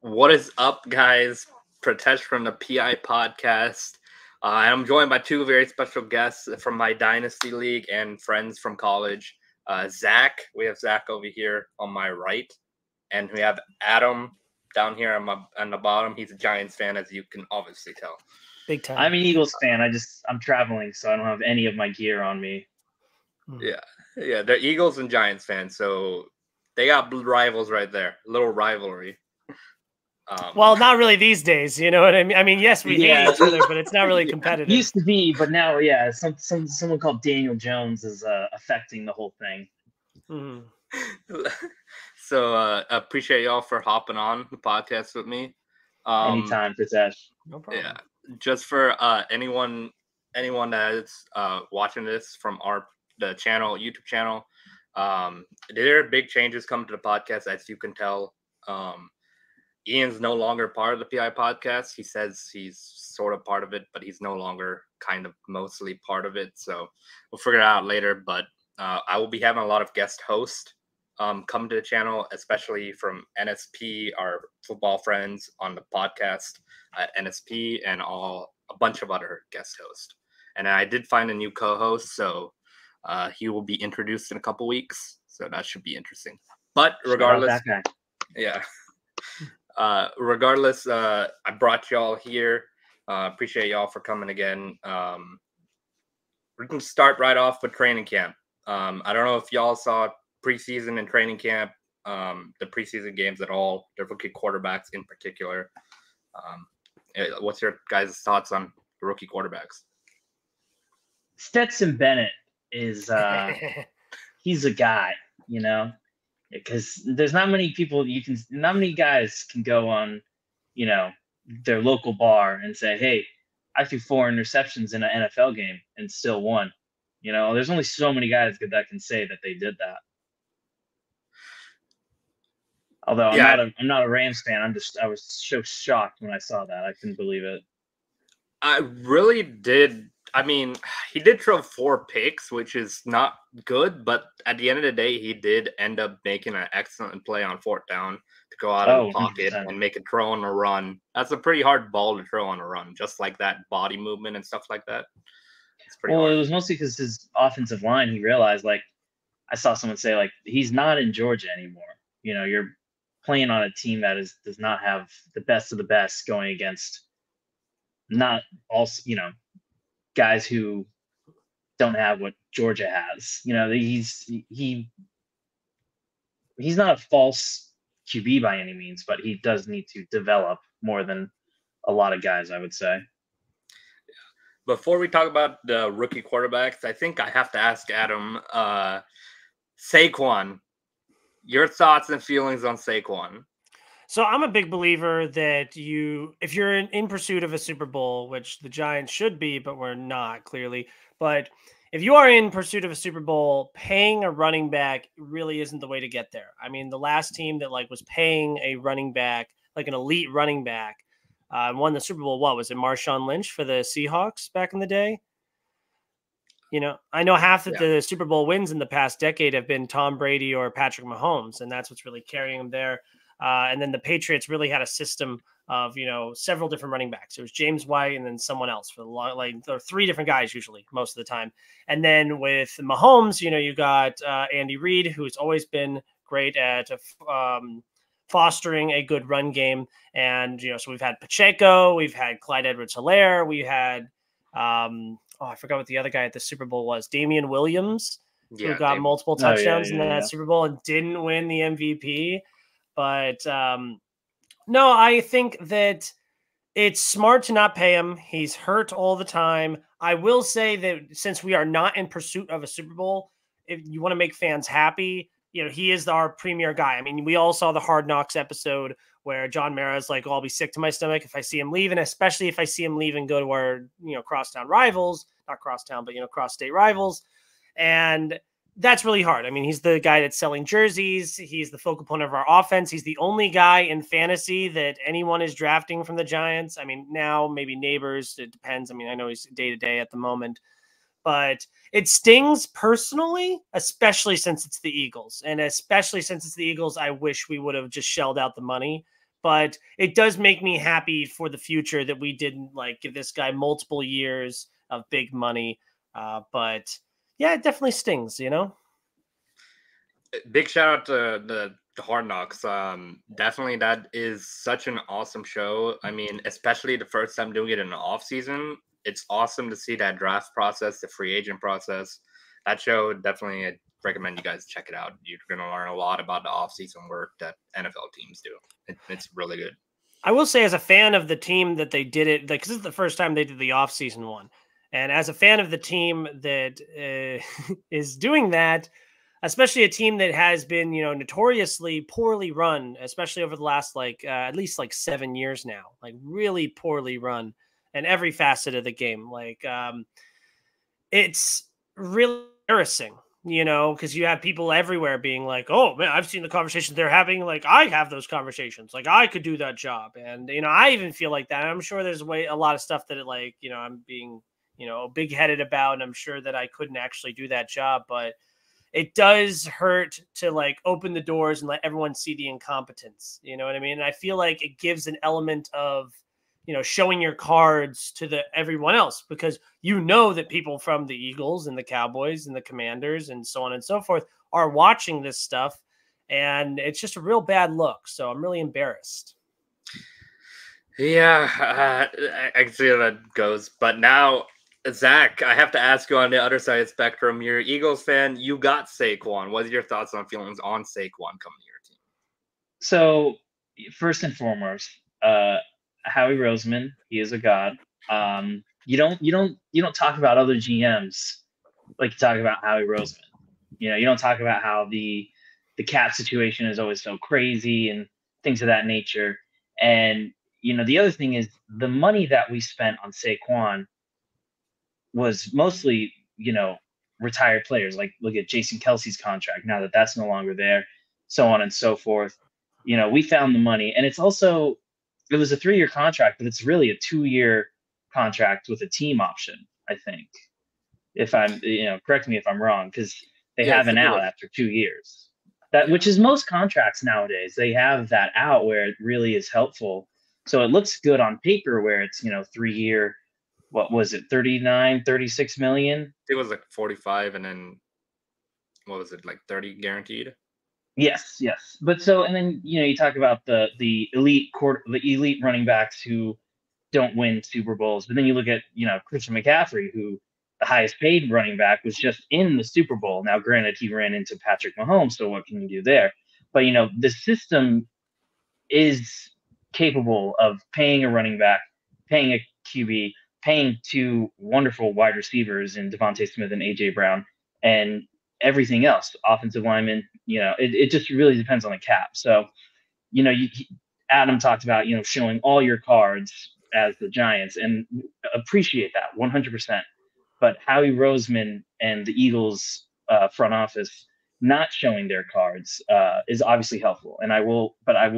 What is up, guys? Pritesh from the PI podcast. I'm joined by two very special guests from my Dynasty League and friends from college. Zach, we have Zach over here on my right, and we have Adam down here on the bottom. He's a Giants fan, as you can obviously tell. Big time. I'm an Eagles fan. I'm traveling, so I don't have any of my gear on me. Yeah, they're Eagles and Giants fans, so they got rivals right there. A little rivalry. Well, not really these days. You know what I mean? I mean, yes, we hate each other, but it's not really competitive. It used to be, but now, yeah, someone called Daniel Jones is affecting the whole thing. Mm-hmm. So appreciate y'all for hopping on the podcast with me. Anytime, Pritesh. No problem. Yeah, just for anyone that is watching this from the channel, YouTube channel, there are big changes coming to the podcast, as you can tell. Ian's no longer part of the PI podcast. He says he's sort of part of it, but he's no longer kind of mostly part of it. So we'll figure it out later. But I will be having a lot of guest hosts come to the channel, especially from NSP, our football friends on the podcast at NSP, and a bunch of other guest hosts. And I did find a new co-host, so he will be introduced in a couple weeks. So that should be interesting. But regardless, yeah. Regardless, I brought y'all here. Appreciate y'all for coming again. We can start right off with training camp. I don't know if y'all saw preseason and training camp, the preseason games at all, the rookie quarterbacks in particular. What's your guys' thoughts on the rookie quarterbacks? Stetson Bennett is he's a guy, you know, because there's not many guys can go on, you know, their local bar and say, hey, I threw 4 interceptions in an NFL game and still won. You know, there's only so many guys that can say that they did that. Although I'm not a Rams fan. I was so shocked when I saw that. I couldn't believe it. I really did. I mean, he did throw 4 picks, which is not good, but at the end of the day, he did end up making an excellent play on 4th down to go out of the pocket 100%. And make a throw on a run. That's a pretty hard ball to throw on a run, just like that body movement and stuff like that. It's pretty hard. It was mostly because his offensive line, he realized, like, I saw someone say, like, he's not in Georgia anymore. You know, you're playing on a team that does not have the best of the best going against not also, you know, guys who don't have what Georgia has. You know, he's not a false QB by any means, but he does need to develop more than a lot of guys, I would say. Before we talk about the rookie quarterbacks, I think I have to ask Adam, Saquon, your thoughts and feelings on Saquon. So I'm a big believer that if you're in pursuit of a Super Bowl, which the Giants should be, but we're not clearly, but if you are in pursuit of a Super Bowl, paying a running back really isn't the way to get there. I mean, the last team that was paying a running back, like an elite running back, won the Super Bowl. What was it? Marshawn Lynch for the Seahawks back in the day? You know, I know half of the Super Bowl wins in the past decade have been Tom Brady or Patrick Mahomes, and that's what's really carrying them there. And then the Patriots really had a system of, you know, several different running backs. It was James White and then someone else for the long, like there are 3 different guys usually most of the time. And then with Mahomes, you know, you got Andy Reid, who's always been great at fostering a good run game. And, you know, so we've had Pacheco, we've had Clyde Edwards-Helaire, we had, I forgot what the other guy at the Super Bowl was, Damian Williams, who got multiple touchdowns in that Super Bowl and didn't win the MVP. But no, I think that it's smart to not pay him. He's hurt all the time. I will say that since we are not in pursuit of a Super Bowl, if you want to make fans happy, you know, he is our premier guy. I mean, we all saw the Hard Knocks episode where John Mara's like, oh, I'll be sick to my stomach if I see him leave. And especially if I see him leave and go to our, you know, crosstown rivals, not crosstown, but, you know, cross-state rivals. And that's really hard. I mean, he's the guy that's selling jerseys. He's the focal point of our offense. He's the only guy in fantasy that anyone is drafting from the Giants. I mean, now maybe Neighbors. It depends. I mean, I know he's day-to-day at the moment. But it stings personally, especially since it's the Eagles. And especially since it's the Eagles, I wish we would have just shelled out the money but it does make me happy for the future that we didn't like give this guy multiple years of big money. But yeah, it definitely stings, you know? Big shout out to the Hard Knocks. Definitely that is such an awesome show. I mean, especially the first time doing it in the off season. It's awesome to see that draft process, the free agent process. That show, definitely, I recommend you guys check it out. You're going to learn a lot about the off season work that NFL teams do. It's really good. I will say, as a fan of the team that they did it, like, 'cause this is the first time they did the off-season one, and as a fan of the team that is doing that, especially a team that has been, you know, notoriously poorly run, especially over the last at least 7 years now, like really poorly run in every facet of the game. It's really embarrassing, you know, because you have people everywhere being like, "Oh man, I've seen the conversations they're having. Like, I have those conversations. Like, I could do that job." And you know, I even feel like that. I'm sure there's a lot of stuff that I'm being, big headed about, and I'm sure that I couldn't actually do that job, but it does hurt to open the doors and let everyone see the incompetence. You know what I mean? And I feel like it gives an element of, showing your cards to everyone else, because that people from the Eagles and the Cowboys and the Commanders and so on and so forth are watching this stuff, and it's just a real bad look. So I'm really embarrassed. Yeah, I can see how that goes. But now, Zach, I have to ask you on the other side of the spectrum. You're an Eagles fan. You got Saquon. What are your thoughts on feelings on Saquon coming to your team? So, first and foremost, Howie Roseman, he is a god. You don't talk about other GMs like you talk about Howie Roseman. You don't talk about how the cap situation is always so crazy and things of that nature. And the other thing is the money that we spent on Saquon was mostly retired players. Like, look at Jason Kelsey's contract now that that's no longer there, so on and so forth. We found the money, and it was a 3-year contract, but it's really a 2-year contract with a team option, I think. If I'm, correct me if I'm wrong, because they have an out after 2 years. Which is most contracts nowadays. They have that out where it really is helpful. So it looks good on paper where it's 3-year. What was it? 39, 36 million. It was 45, and then what was it, 30 guaranteed? Yes. But and then you talk about the elite running backs who don't win Super Bowls, but then you look at Christian McCaffrey, who the highest paid running back was just in the Super Bowl. Now, granted, he ran into Patrick Mahomes, so what can you do there? But the system is capable of paying a running back, paying a QB, paying 2 wonderful wide receivers in Devontae Smith and AJ Brown, and everything else, offensive linemen. It just really depends on the cap. So, Adam talked about showing all your cards as the Giants, and appreciate that 100%. But Howie Roseman and the Eagles front office not showing their cards is obviously helpful, and I will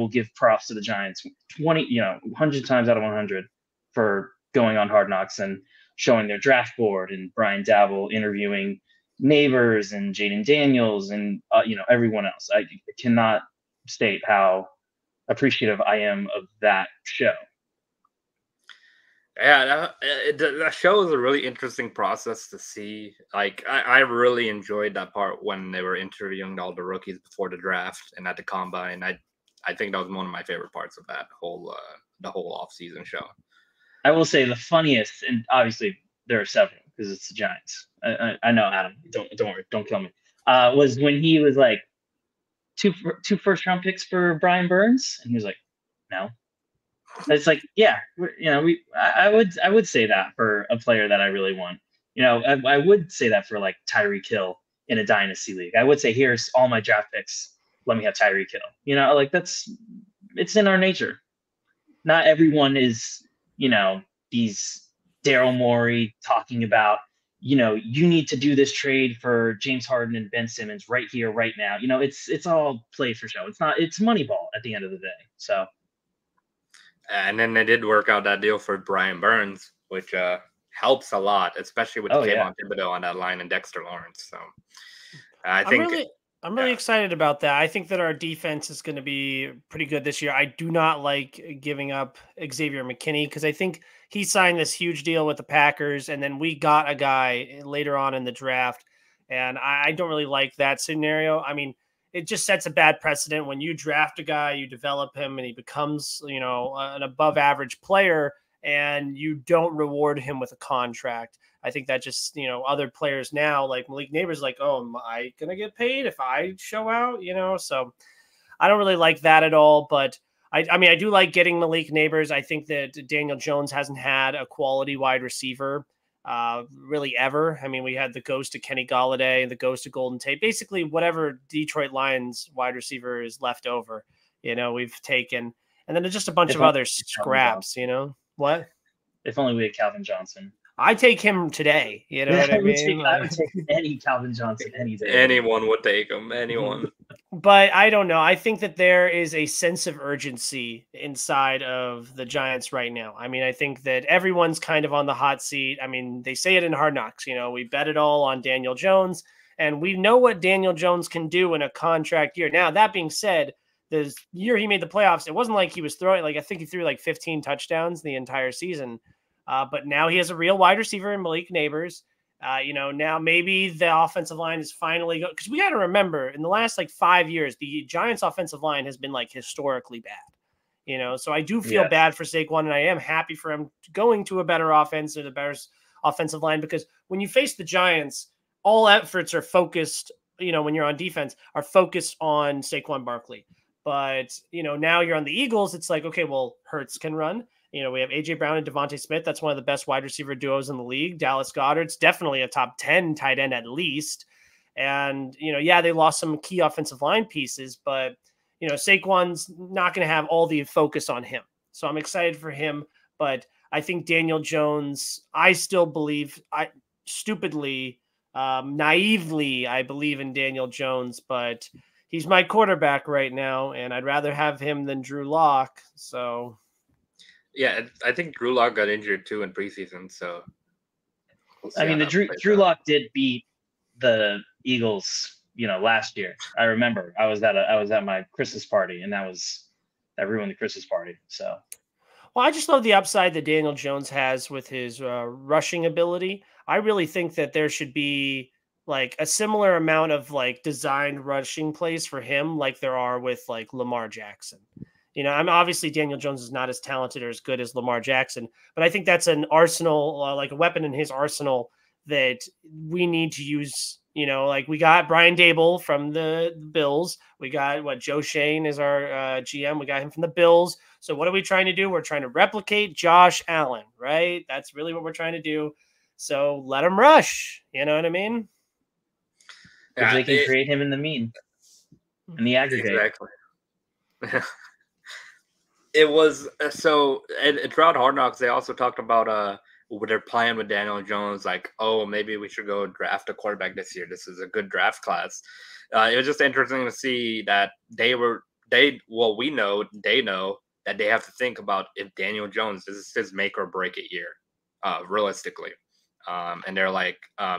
give props to the Giants 100 times out of 100 for going on Hard Knocks and showing their draft board, and Brian Dabble interviewing Neighbors and Jaden Daniels and everyone else. I cannot state how appreciative I am of that show. Yeah, that show is a really interesting process to see. I really enjoyed that part when they were interviewing all the rookies before the draft and at the combine. I think that was one of my favorite parts of that whole the whole off-season show. I will say the funniest, and obviously there are several because it's the Giants. I know, Adam. Don't worry. Don't kill me. Was when he was like two first-round picks for Brian Burns, and he was like, no. It's like, yeah, I would say that for a player that I really want. I would say that for Tyreek Hill in a dynasty league. I would say, here's all my draft picks. Let me have Tyreek Hill. It's in our nature. Not everyone is, these Daryl Morey talking about, you need to do this trade for James Harden and Ben Simmons right here, right now. It's all play for show. It's Moneyball at the end of the day. So. And then they did work out that deal for Brian Burns, which helps a lot, especially with Kayvon Thibodeau on that line and Dexter Lawrence. So I think I'm really excited about that. I think that our defense is going to be pretty good this year. I do not like giving up Xavier McKinney because I think he signed this huge deal with the Packers, and then we got a guy later on in the draft, and I don't really like that scenario. I mean, it just sets a bad precedent when you draft a guy, you develop him, and he becomes, an above average player, and you don't reward him with a contract. I think that just, other players now, like Malik Neighbors, like, oh, am I going to get paid if I show out, So I don't really like that at all. But I mean, I do like getting Malik Neighbors. I think that Daniel Jones hasn't had a quality wide receiver really ever. I mean, we had the ghost of Kenny Galladay and the ghost of Golden Tate. Basically, whatever Detroit Lions wide receiver is left over, we've taken. And then just a bunch of other scraps, What? If only we had Calvin Johnson. I take him today. You know what I mean? I would take any Calvin Johnson any day. Anyone would take him. Anyone. But I don't know. I think that there is a sense of urgency inside of the Giants right now. I mean, I think that everyone's kind of on the hot seat. I mean, they say it in Hard Knocks. We bet it all on Daniel Jones, and we know what Daniel Jones can do in a contract year. Now, that being said, the year he made the playoffs, it wasn't like he was throwing, I think he threw 15 touchdowns the entire season. But now he has a real wide receiver in Malik Neighbors. Now maybe the offensive line is finally going, because we got to remember in the last 5 years, the Giants offensive line has been historically bad, so I do feel bad for Saquon, and I am happy for him going to a better offense or the better offensive line, because when you face the Giants, all efforts are focused, when you're on defense, are focused on Saquon Barkley. But, now you're on the Eagles. It's okay, well, Hurts can run. We have A.J. Brown and Devontae Smith. That's one of the best wide receiver duos in the league. Dallas Goedert's definitely a top 10 tight end at least. And, they lost some key offensive line pieces, but, Saquon's not going to have all the focus on him. So I'm excited for him. But I think Daniel Jones, I still believe, naively, I believe in Daniel Jones, but he's my quarterback right now, and I'd rather have him than Drew Lock. So... Yeah, I think Drew Lock got injured too in preseason, so I mean, the Drew Lock did beat the Eagles, last year. I remember I was at my Christmas party, and that ruined the Christmas party. So, well, I just love the upside that Daniel Jones has with his rushing ability. I really think that there should be a similar amount of designed rushing plays for him, like there are with Lamar Jackson. I'm obviously Daniel Jones is not as talented or as good as Lamar Jackson, but I think that's an arsenal, a weapon in his arsenal that we need to use. We got Brian Dable from the Bills. We got Joe Shane is our GM. We got him from the Bills. So what are we trying to do? We're trying to replicate Josh Allen, right? That's really what we're trying to do. So let him rush. You know what I mean? Because they can create him in the mean, in the aggregate. Exactly. It was and throughout Hard Knocks, they also talked about their plan with Daniel Jones, maybe we should go draft a quarterback this year. This is a good draft class. It was just interesting to see that they know that they have to think about if Daniel Jones, this is his make or break it year, realistically. And they're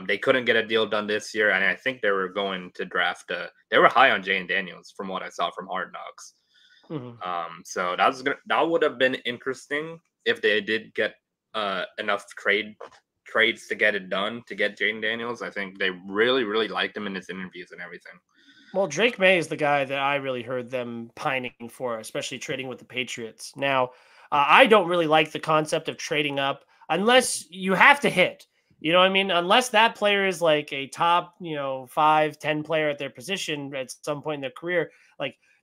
they couldn't get a deal done this year, and I think they were going to draft they were high on Jane Daniels from what I saw from Hard Knocks. Mm-hmm. So that would have been interesting if they did get enough trades to get it done to get Jaden Daniels. I think they really, really liked him in his interviews and everything. Well, Drake May is the guy that I really heard them pining for, especially trading with the Patriots. Now, I don't really like the concept of trading up unless you have to hit. You know what I mean? Unless that player is a top, 5, 10 player at their position at some point in their career,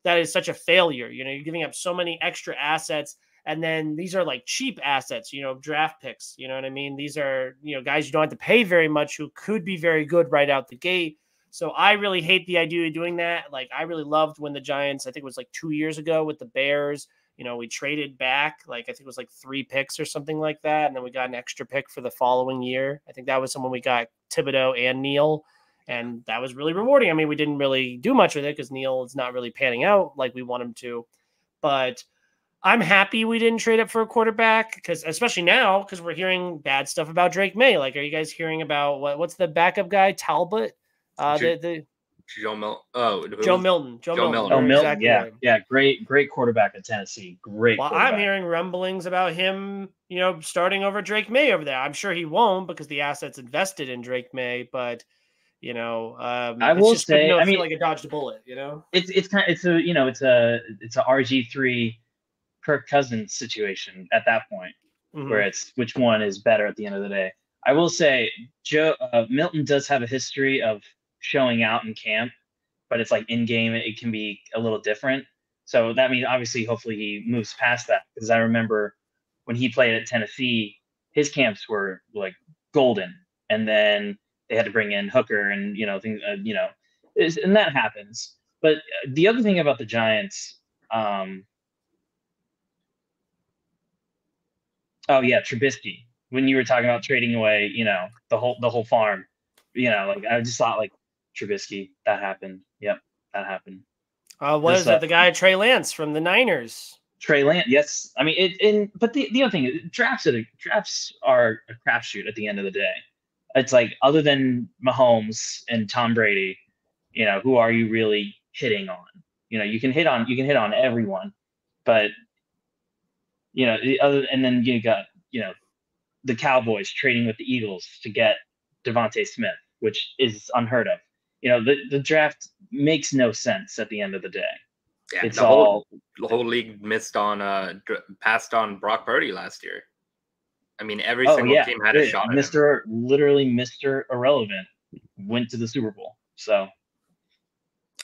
that is such a failure. You're giving up so many extra assets, and then these are cheap assets, draft picks. You know what I mean? These are, guys you don't have to pay very much who could be very good right out the gate. So I really hate the idea of doing that. I really loved when the Giants, I think it was 2 years ago with the Bears, we traded back, I think it was 3 picks or something like that. And then we got an extra pick for the following year. I think that was someone we got Thibodeau and Neal. And that was really rewarding. I mean, we didn't really do much with it because Neal is not really panning out like we want him to. But I'm happy we didn't trade up for a quarterback, because especially now, because we're hearing bad stuff about Drake May. Are you guys hearing about what's the backup guy, Talbot? Joe Milton. Joe Milton. Joe Milton. Milton. Oh, You're Milton, exactly yeah, right. yeah, great quarterback at Tennessee. Great Well, quarterback. I'm hearing rumblings about him, starting over Drake May over there. I'm sure he won't because the assets invested in Drake May, but I it's will just good to say, know I it feel mean, like it dodged a bullet. it's a RG3 Kirk Cousins situation at that point, where Mhm. it's which one is better at the end of the day. I will say, Milton does have a history of showing out in camp, but it's like in game it can be a little different. So that means obviously, hopefully, he moves past that, because I remember when he played at Tennessee, his camps were like golden, and then they had to bring in Hooker and things, and that happens. But the other thing about the Giants, oh yeah, Trubisky. When you were talking about trading away, the whole farm, like I just thought like Trubisky. That happened. Yep, that happened. What This is it? The guy Trey Lance from the Niners. Trey Lance. Yes, I mean but the other thing is drafts are a crapshoot at the end of the day. It's like, other than Mahomes and Tom Brady, who are you really hitting on? You can hit on everyone, but and then you got the Cowboys trading with the Eagles to get Devontae Smith, which is unheard of. The draft makes no sense at the end of the day. Yeah, It's the all whole league passed on Brock Purdy last year. I mean, every oh single yeah, team had a shot at him. Mr. Irrelevant went to the Super Bowl. So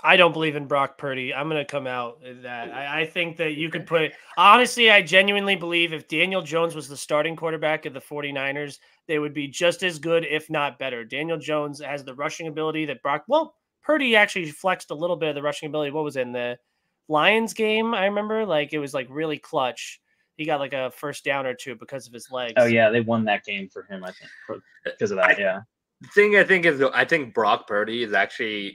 I don't believe in Brock Purdy. I'm going to come out in that. I think that you could put honestly, I genuinely believe if Daniel Jones was the starting quarterback of the 49ers, they would be just as good, if not better. Daniel Jones has the rushing ability that Purdy actually flexed a little bit of the rushing ability. What was in the Lions game? I remember it was like really clutch. He got like a first down or two because of his legs. oh yeah, they won that game for him, I think, because of that. Yeah. The thing I think Brock Purdy is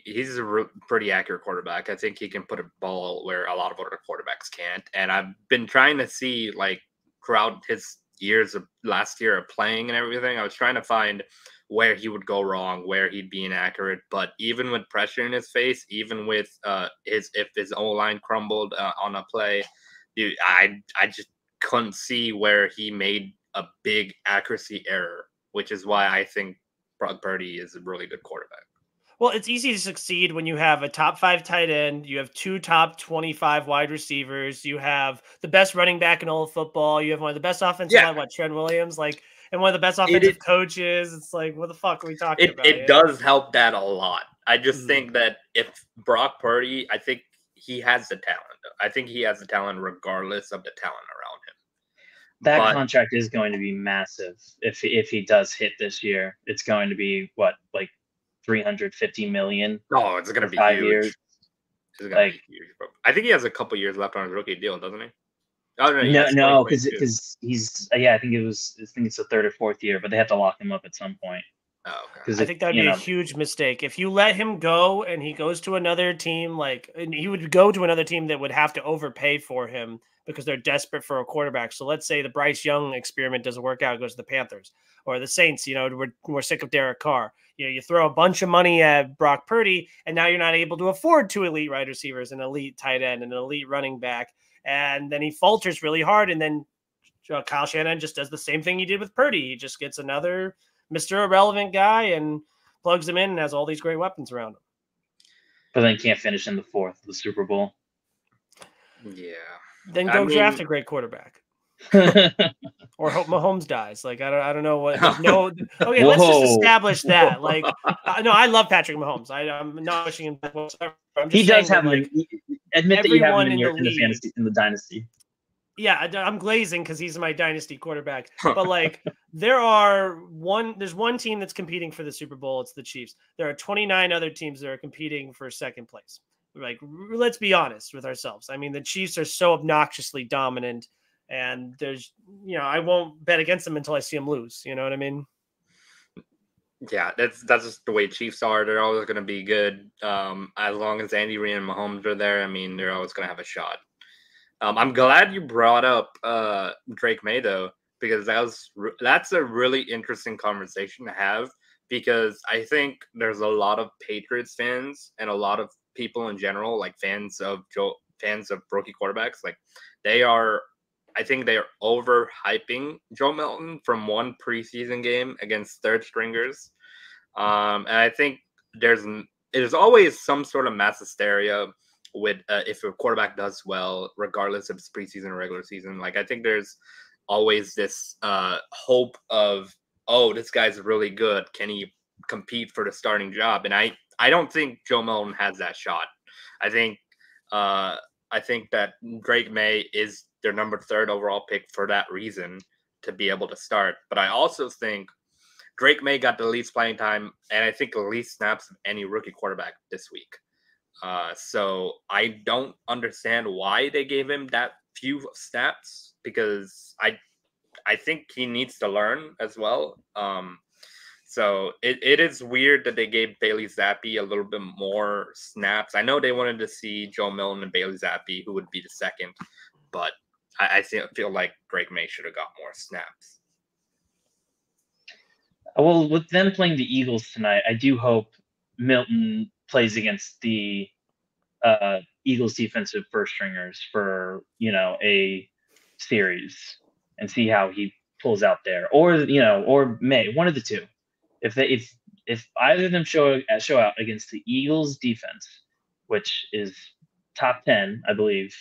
he's a pretty accurate quarterback. I think he can put a ball where a lot of other quarterbacks can't. And I've been trying to see, like, throughout his years of last year of playing and everything, I was trying to find where he would go wrong, where he'd be inaccurate. But even with pressure in his face, even with if his O-line crumbled on a play, dude, I just couldn't see where he made a big accuracy error, which is why I think Brock Purdy is a really good quarterback. Well, it's easy to succeed when you have a top 5 tight end, you have 2 top 25 wide receivers, you have the best running back in all of football, you have one of the best offensive line, Trent Williams, and one of the best offensive coaches. It's like, what the fuck are we talking about? It does help that a lot. I just think that if Brock Purdy, I think he has the talent. I think he has the talent regardless of the talent around him. That contract is going to be massive if he does hit this year. It's going to be what, like $350 million? Oh, it's going to be 5 huge. years. It's going to be huge. I think he has a couple years left on his rookie deal, doesn't he? Oh No, because he's I think it's the 3rd or 4th year, but they have to lock him up at some point. Oh, okay. I think that'd be a huge mistake if you let him go and he goes to another team. And he would go to another team that would have to overpay for him because they're desperate for a quarterback. So let's say the Bryce Young experiment doesn't work out, it goes to the Panthers or the Saints. We're sick of Derek Carr. You throw a bunch of money at Brock Purdy, and now you're not able to afford 2 elite wide receivers, an elite tight end, and an elite running back, and then he falters really hard, and then Kyle Shanahan just does the same thing he did with Purdy. He just gets another Mr. Irrelevant guy and plugs him in and has all these great weapons around him. But then can't finish in the 4th of the Super Bowl. Yeah. Then draft a great quarterback. Or hope Mahomes dies. I don't know what. Okay, let's just establish that. No, I love Patrick Mahomes. I'm not wishing him death whatsoever. He does have admit that you have him in the fantasy, in the dynasty. Yeah, I'm glazing because he's my dynasty quarterback. But there's one team that's competing for the Super Bowl. It's the Chiefs. There are 29 other teams that are competing for second place. Let's be honest with ourselves. I mean, the Chiefs are so obnoxiously dominant, and I won't bet against them until I see them lose. You know what I mean? Yeah, that's just the way Chiefs are. They're always going to be good. As long as Andy Reid and Mahomes are there, I mean, they're always going to have a shot. I'm glad you brought up Drake May, though, because that's a really interesting conversation to have, because I think there's a lot of Patriots fans and a lot of people in general, like fans of rookie quarterbacks, like I think they are overhyping Joe Milton from one preseason game against third stringers. And I think there's always some sort of mass hysteria with if a quarterback does well, regardless if it's preseason or regular season. Like I think there's always this hope of, oh, this guy's really good. Can he compete for the starting job? And I don't think Joe Milton has that shot. I think that Drake May is their number 3rd overall pick for that reason, to be able to start. But I also think Drake May got the least playing time, and I think the least snaps of any rookie quarterback this week. So I don't understand why they gave him that few snaps, because I think he needs to learn as well. So it is weird that they gave Bailey Zappi a little bit more snaps. I know they wanted to see Joe Milton and Bailey Zappi, who would be the second, but I feel like Drake May should have got more snaps. Well, with them playing the Eagles tonight, I do hope Milton plays against the Eagles defensive first stringers for, a series and see how he pulls out there, or May, one of the two. If either of them show out against the Eagles defense, which is top 10, I believe,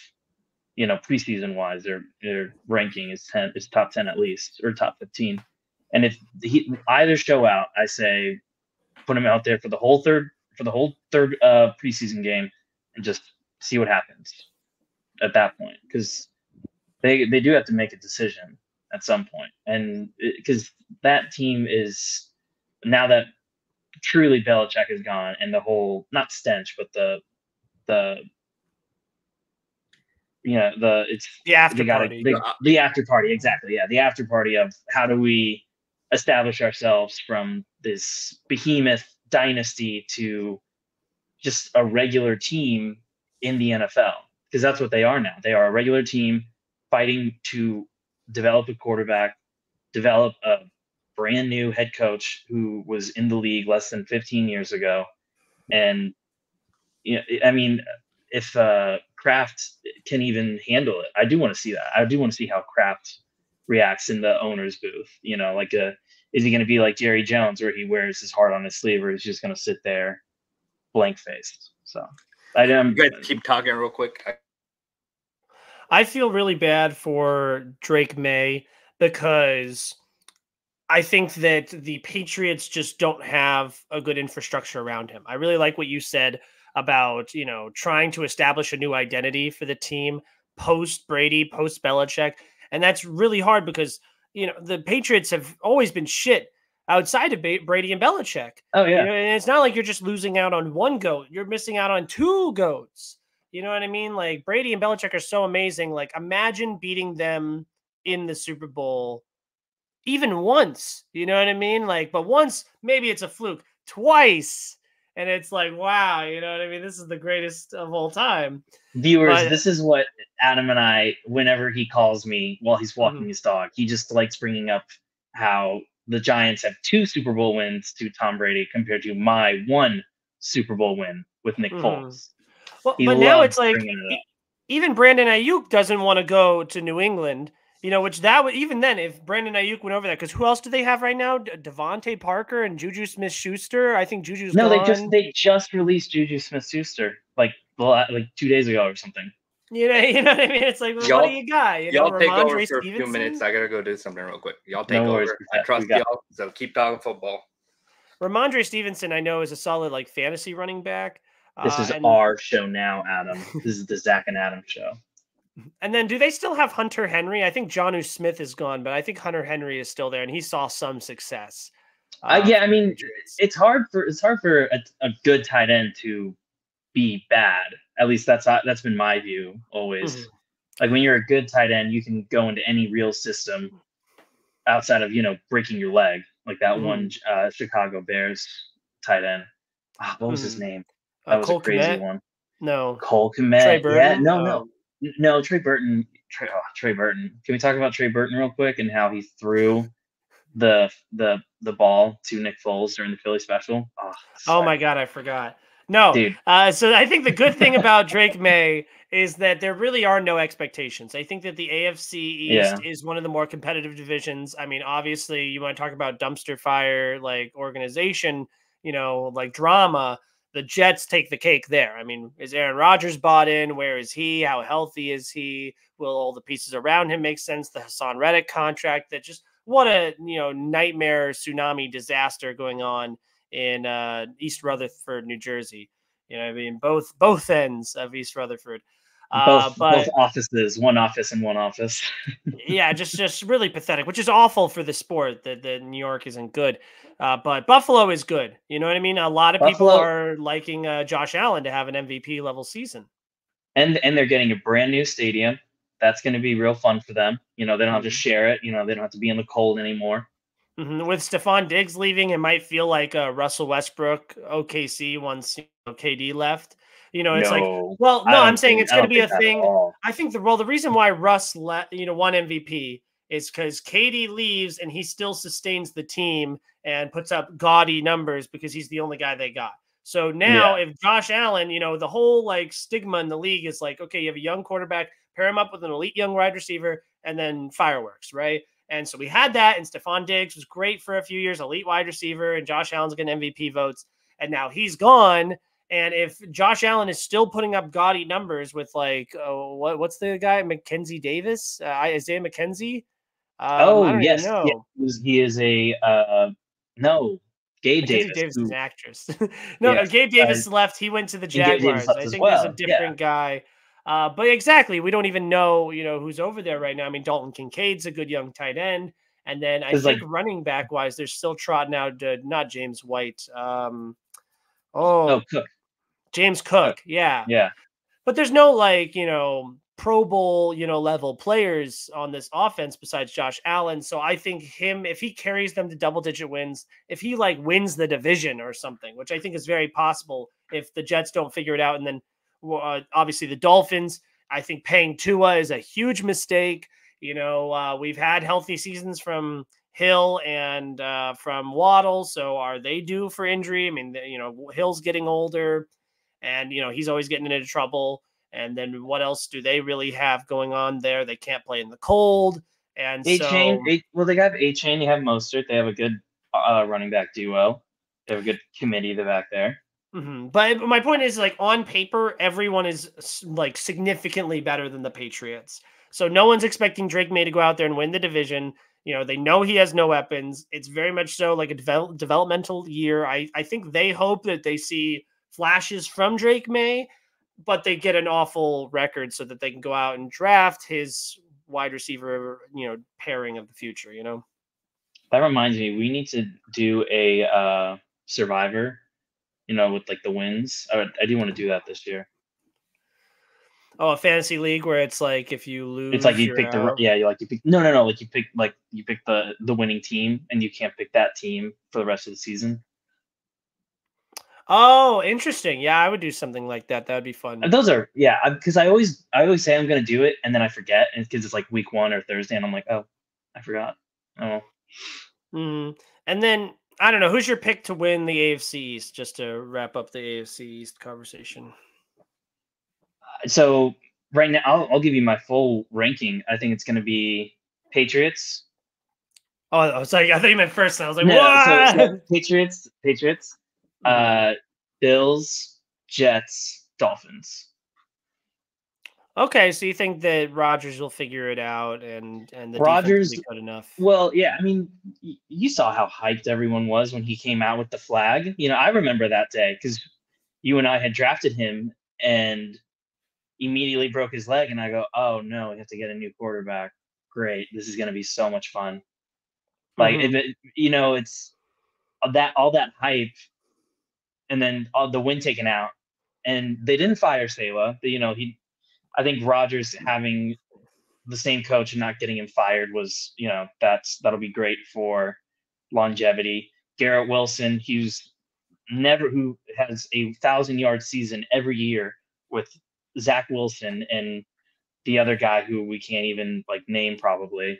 preseason wise, their ranking is top 10 at least, or top 15. And if he either show out, I say put him out there for the whole third preseason game and just see what happens at that point, because they do have to make a decision at some point, and because that team is, now that truly Belichick is gone, and the whole, not stench, but it's the after party. The after party, exactly. Yeah, the after party of how do we establish ourselves from this behemoth dynasty to just a regular team in the NFL, because that's what they are now. They are a regular team fighting to develop a quarterback, develop a brand new head coach who was in the league less than 15 years ago. And, I mean, if Kraft can even handle it, I do want to see that. I do want to see how Kraft reacts in the owner's booth. Is he going to be like Jerry Jones, where he wears his heart on his sleeve, or he's just going to sit there blank faced? So you guys keep talking real quick. I feel really bad for Drake May, because I think that the Patriots just don't have a good infrastructure around him. I really like what you said about, trying to establish a new identity for the team post Brady, post Belichick. And that's really hard because, the Patriots have always been shit outside of Brady and Belichick. Oh, yeah. And it's not like you're just losing out on one GOAT. You're missing out on two GOATs. You know what I mean? Like, Brady and Belichick are so amazing. Like, imagine beating them in the Super Bowl even once. You know what I mean? Like, but once, maybe it's a fluke. Twice, and it's like, wow, you know what I mean? This is the greatest of all time. Viewers, this is what Adam and I, whenever he calls me while he's walking his dog, he just likes bringing up how the Giants have 2 Super Bowl wins to Tom Brady compared to my 1 Super Bowl win with Nick Foles. Well, but now it's like even Brandon Ayuk doesn't want to go to New England, which that would, even then, if Brandon Ayuk went over there, because who else do they have right now? Devontae Parker and Juju Smith-Schuster. I think Juju's gone. They just released Juju Smith-Schuster like 2 days ago or something. You know what I mean? It's like, well, what do you got? Y'all take over for a few minutes. I gotta go do something real quick. Y'all take over. I trust y'all, so keep talking football. Ramondre Stevenson, I know, is a solid fantasy running back. This is our show now, Adam. This is the Zach and Adam show. And then, do they still have Hunter Henry? I think Jonnu Smith is gone, but I think Hunter Henry is still there, and he saw some success. Yeah, I mean, it's hard for a good tight end to be bad. At least that's been my view always. Like, when you're a good tight end, you can go into any real system outside of breaking your leg, like that one Chicago Bears tight end. What was his name? That was Cole a crazy Kmet? one. No, Cole Kmet. Trey Burton? Yeah, no, Trey Burton. Trey Burton. Can we talk about Trey Burton real quick and how he threw the ball to Nick Foles during the Philly special. Oh my God, I forgot. No, dude. so I think the good thing about Drake May is that there really are no expectations. I think that the AFC East is one of the more competitive divisions. I mean, obviously, you want to talk about dumpster fire, like organization, like drama. The Jets take the cake there. I mean, is Aaron Rodgers bought in? Where is he? How healthy is he? Will all the pieces around him make sense? The Hassan Reddick contract, that just what a nightmare tsunami disaster going on in East Rutherford, New Jersey. I mean, both ends of East Rutherford. Both But offices, one office and one office. yeah, just really pathetic, which is awful for the sport that New York isn't good. But Buffalo is good. You know what I mean? A lot of people are liking Josh Allen to have an MVP level season. And they're getting a brand new stadium. That's going to be real fun for them. They don't have to share it. They don't have to be in the cold anymore. With Stephon Diggs leaving, it might feel like Russell Westbrook, OKC, once KD left. It's like, well, no, I'm saying it's going to be a thing. I think the reason why Russ won MVP is because KD leaves and he still sustains the team and puts up gaudy numbers because he's the only guy they got. So now, if Josh Allen, the whole like stigma in the league is like, okay, you have a young quarterback, pair him up with an elite young wide receiver, and then fireworks, right? And so we had that, and Stephon Diggs was great for a few years, elite wide receiver, and Josh Allen's getting MVP votes, and now he's gone. And if Josh Allen is still putting up gaudy numbers with like, what's the guy, Mackenzie Davis, Isaiah McKenzie? I don't even know. He is a no. Gabe Mackenzie Davis is an actress. No, Gabe Davis left. He went to the Jaguars. I think there's a different guy. But exactly, we don't even know, who's over there right now. I mean, Dalton Kincaid's a good young tight end. And then I think running back wise, they're still trotting out not James White. Cook. James Cook. Yeah. Yeah. But there's no Pro Bowl, level players on this offense besides Josh Allen. So I think if he carries them to double-digit wins, if he wins the division or something, which I think is very possible if the Jets don't figure it out, and then obviously the Dolphins, I think paying Tua is a huge mistake. We've had healthy seasons from Hill and from Waddle. So are they due for injury? I mean, Hill's getting older, and he's always getting into trouble. And then what else do they really have going on there? They can't play in the cold. And they got A-Chain. You have Mostert. They have a good running back duo. They have a good committee back there. Mm-hmm. But my point is, on paper, everyone is significantly better than the Patriots. So no one's expecting Drake May to go out there and win the division. They know he has no weapons. It's very much so like a developmental year. I think they hope that they see flashes from Drake May, but they get an awful record so that they can go out and draft his wide receiver, pairing of the future, That reminds me, we need to do a Survivor, with the wins. I do want to do that this year. Oh, a fantasy league where it's like if you lose, it's like you pick out. You pick you pick the winning team and you can't pick that team for the rest of the season. Oh, interesting. Yeah, I would do something like that. That would be fun. And those are because I always say I'm gonna do it and then I forget, and because it's week 1 or Thursday and I'm like, oh, I forgot. Oh. And then I don't know, who's your pick to win the AFC East? Just to wrap up the AFC East conversation. So right now, I'll give you my full ranking. I think it's going to be Patriots. Oh, I was like, I thought you meant first. And I was like, what? So Patriots, Bills, Jets, Dolphins. Okay, so you think that Rodgers will figure it out, and the Rodgers defense will be good enough? Well, yeah. I mean, you saw how hyped everyone was when he came out with the flag. I remember that day because you and I had drafted him and immediately broke his leg, and I go, oh no, we have to get a new quarterback. Great, this is going to be so much fun. If it, it's all that hype, and then all the win taken out, and they didn't fire Saleh. I think Rodgers having the same coach and not getting him fired was, that'll be great for longevity. Garrett Wilson, who has a 1,000-yard season every year with Zach Wilson and the other guy who we can't even name probably.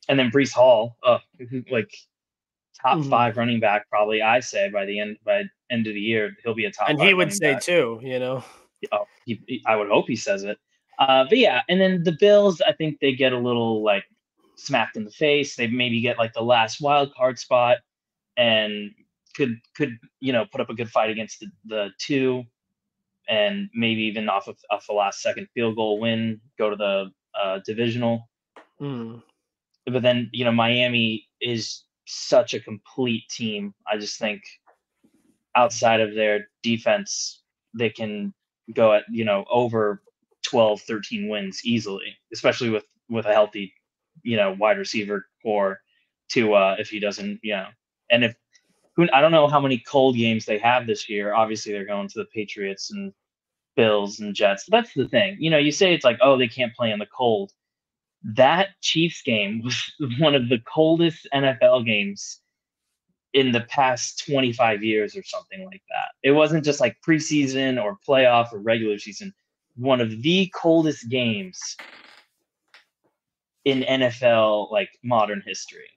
And then Breece Hall, like top Mhm. 5 running back, probably. I say by end of the year, he'll be a top And 5 he would running say back. too, you know. Oh, I would hope he says it. But yeah, and then the Bills, I think they get a little like smacked in the face. They maybe get like the last wild card spot and could put up a good fight against the 2, and maybe even off the last second field goal win, go to the divisional. Mm. But then Miami is such a complete team. I just think outside of their defense, they can go at over 12, 13 wins easily, especially with a healthy wide receiver core to if he doesn't and if I don't know how many cold games they have this year. Obviously they're going to the Patriots and Bills and Jets. That's the thing. You say it's like, oh, they can't play in the cold. That Chiefs game was one of the coldest NFL games in the past 25 years or something like that. It wasn't just like preseason or playoff or regular season. One of the coldest games in NFL like modern history.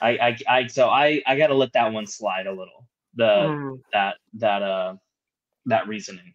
So I got to let that one slide a little. That reasoning.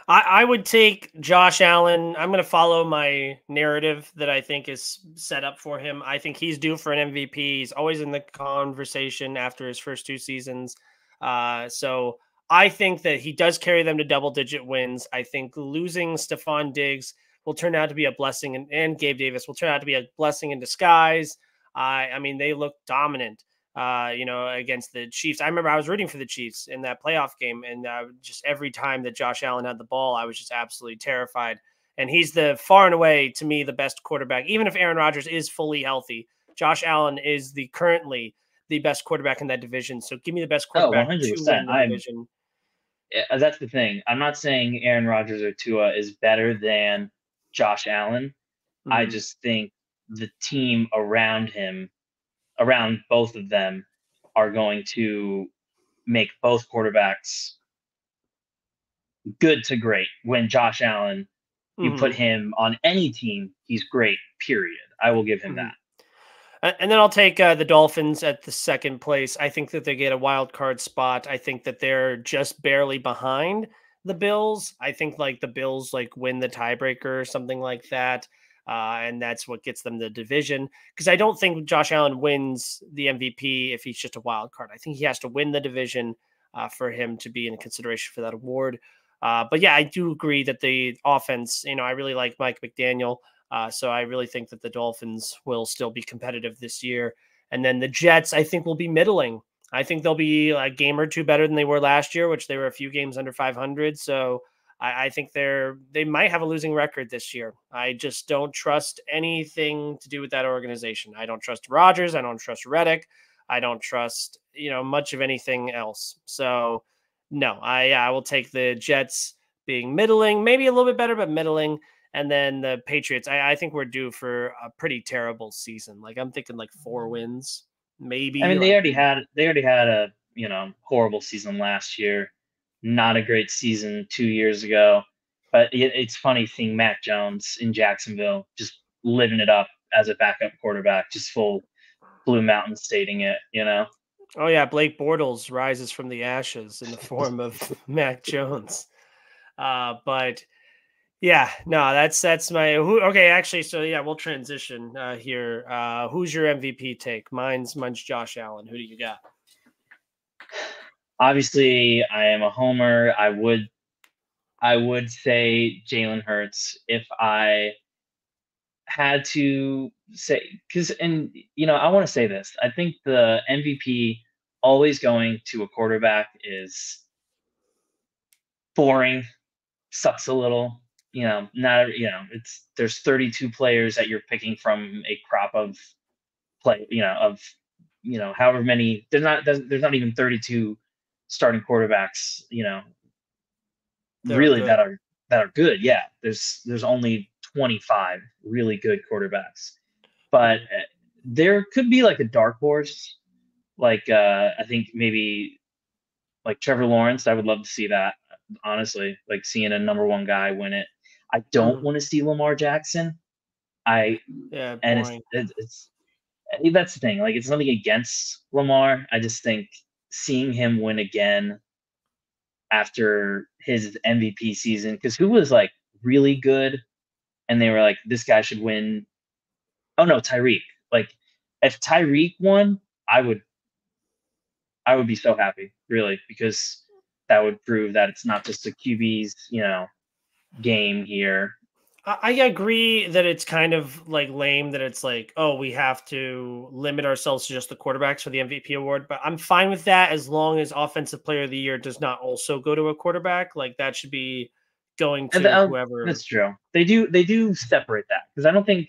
I would take Josh Allen. I'm going to follow my narrative that I think is set up for him. I think he's due for an MVP. He's always in the conversation after his first 2 seasons. So I think that he does carry them to double-digit wins. I think losing Stephon Diggs will turn out to be a blessing, and Gabe Davis will turn out to be a blessing in disguise. I mean, they look dominant. Against the Chiefs. I remember I was rooting for the Chiefs in that playoff game, and just every time that Josh Allen had the ball, I was just absolutely terrified. And he's the far and away, to me, the best quarterback. Even if Aaron Rodgers is fully healthy, Josh Allen is currently the best quarterback in that division. So give me the best quarterback to 100%. win the division. That's the thing. I'm not saying Aaron Rodgers or Tua is better than Josh Allen. I just think the team around him, around both of them, are going to make both quarterbacks good to great. When Josh Allen, you put him on any team, he's great, period. I will give him that. And then I'll take the Dolphins at the second place. I think that they get a wild card spot. I think that they're just barely behind the Bills. I think like the Bills like win the tiebreaker or something like that. And that's what gets them the division. Because I don't think Josh Allen wins the MVP if he's just a wild card. I think he has to win the division for him to be in consideration for that award. But yeah, I do agree that the offense, I really like Mike McDaniel. So I really think that the Dolphins will still be competitive this year. And then the Jets, I think, will be middling. I think they'll be a game or two better than they were last year, which they were a few games under 500. So I think they might have a losing record this year. I just don't trust anything to do with that organization. I don't trust Rodgers. I don't trust Reddick. I don't trust, much of anything else. So no, I will take the Jets being middling, maybe a little bit better, but middling. And then the Patriots, I think we're due for a pretty terrible season. Like I'm thinking like 4 wins, maybe. I mean, they already had a horrible season last year. Not a great season 2 years ago. But it's funny seeing Mac Jones in Jacksonville just living it up as a backup quarterback, just full Blue Mountain stating it. Oh yeah, Blake Bortles rises from the ashes in the form of Mac Jones. But yeah, no, that's my okay. Actually, so yeah, we'll transition here. Who's your MVP take? Mine's Josh Allen. Who do you got? Obviously, I am a homer. I would say Jalen Hurts if I had to say, I want to say this. I think the MVP always going to a quarterback is boring, sucks a little. Not there's 32 players that you're picking from a crop of however many. There's not even 32 starting quarterbacks. Really good. that are good. Yeah, there's only 25 really good quarterbacks, but there could be like a dark horse. Like I think maybe like Trevor Lawrence. I would love to see that. Honestly, like seeing a number 1 guy win it. I don't want to see Lamar Jackson. And boring. it's that's the thing. Like, it's nothing against Lamar. I just think seeing him win again after his MVP season, because who was like really good, and they were like, this guy should win. Oh no, Tyreek. Like, if Tyreek won, I would be so happy, really, because that would prove that it's not just a QB's, game here. I agree that it's kind of like lame that it's like, oh, we have to limit ourselves to just the quarterbacks for the MVP award. But I'm fine with that as long as Offensive Player of the Year does not also go to a quarterback. Like, that should be going to whoever. That's true. They do separate that, because I don't think,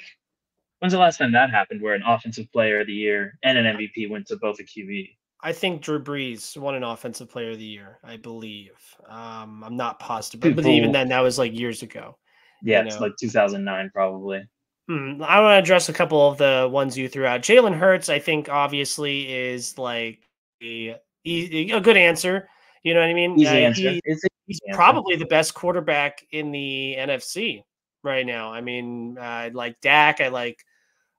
when's the last time that happened where an Offensive Player of the Year and an MVP went to both a QB? I think Drew Brees won an Offensive Player of the Year, I believe. I'm not positive, but People- even then, that was like years ago. Yeah, it's like 2009 probably. I want to address a couple of the ones you threw out. Jalen Hurts, I think, obviously is like a good answer. You know what I mean? Easy answer. He's probably the best quarterback in the NFC right now. I mean, I like Dak. I like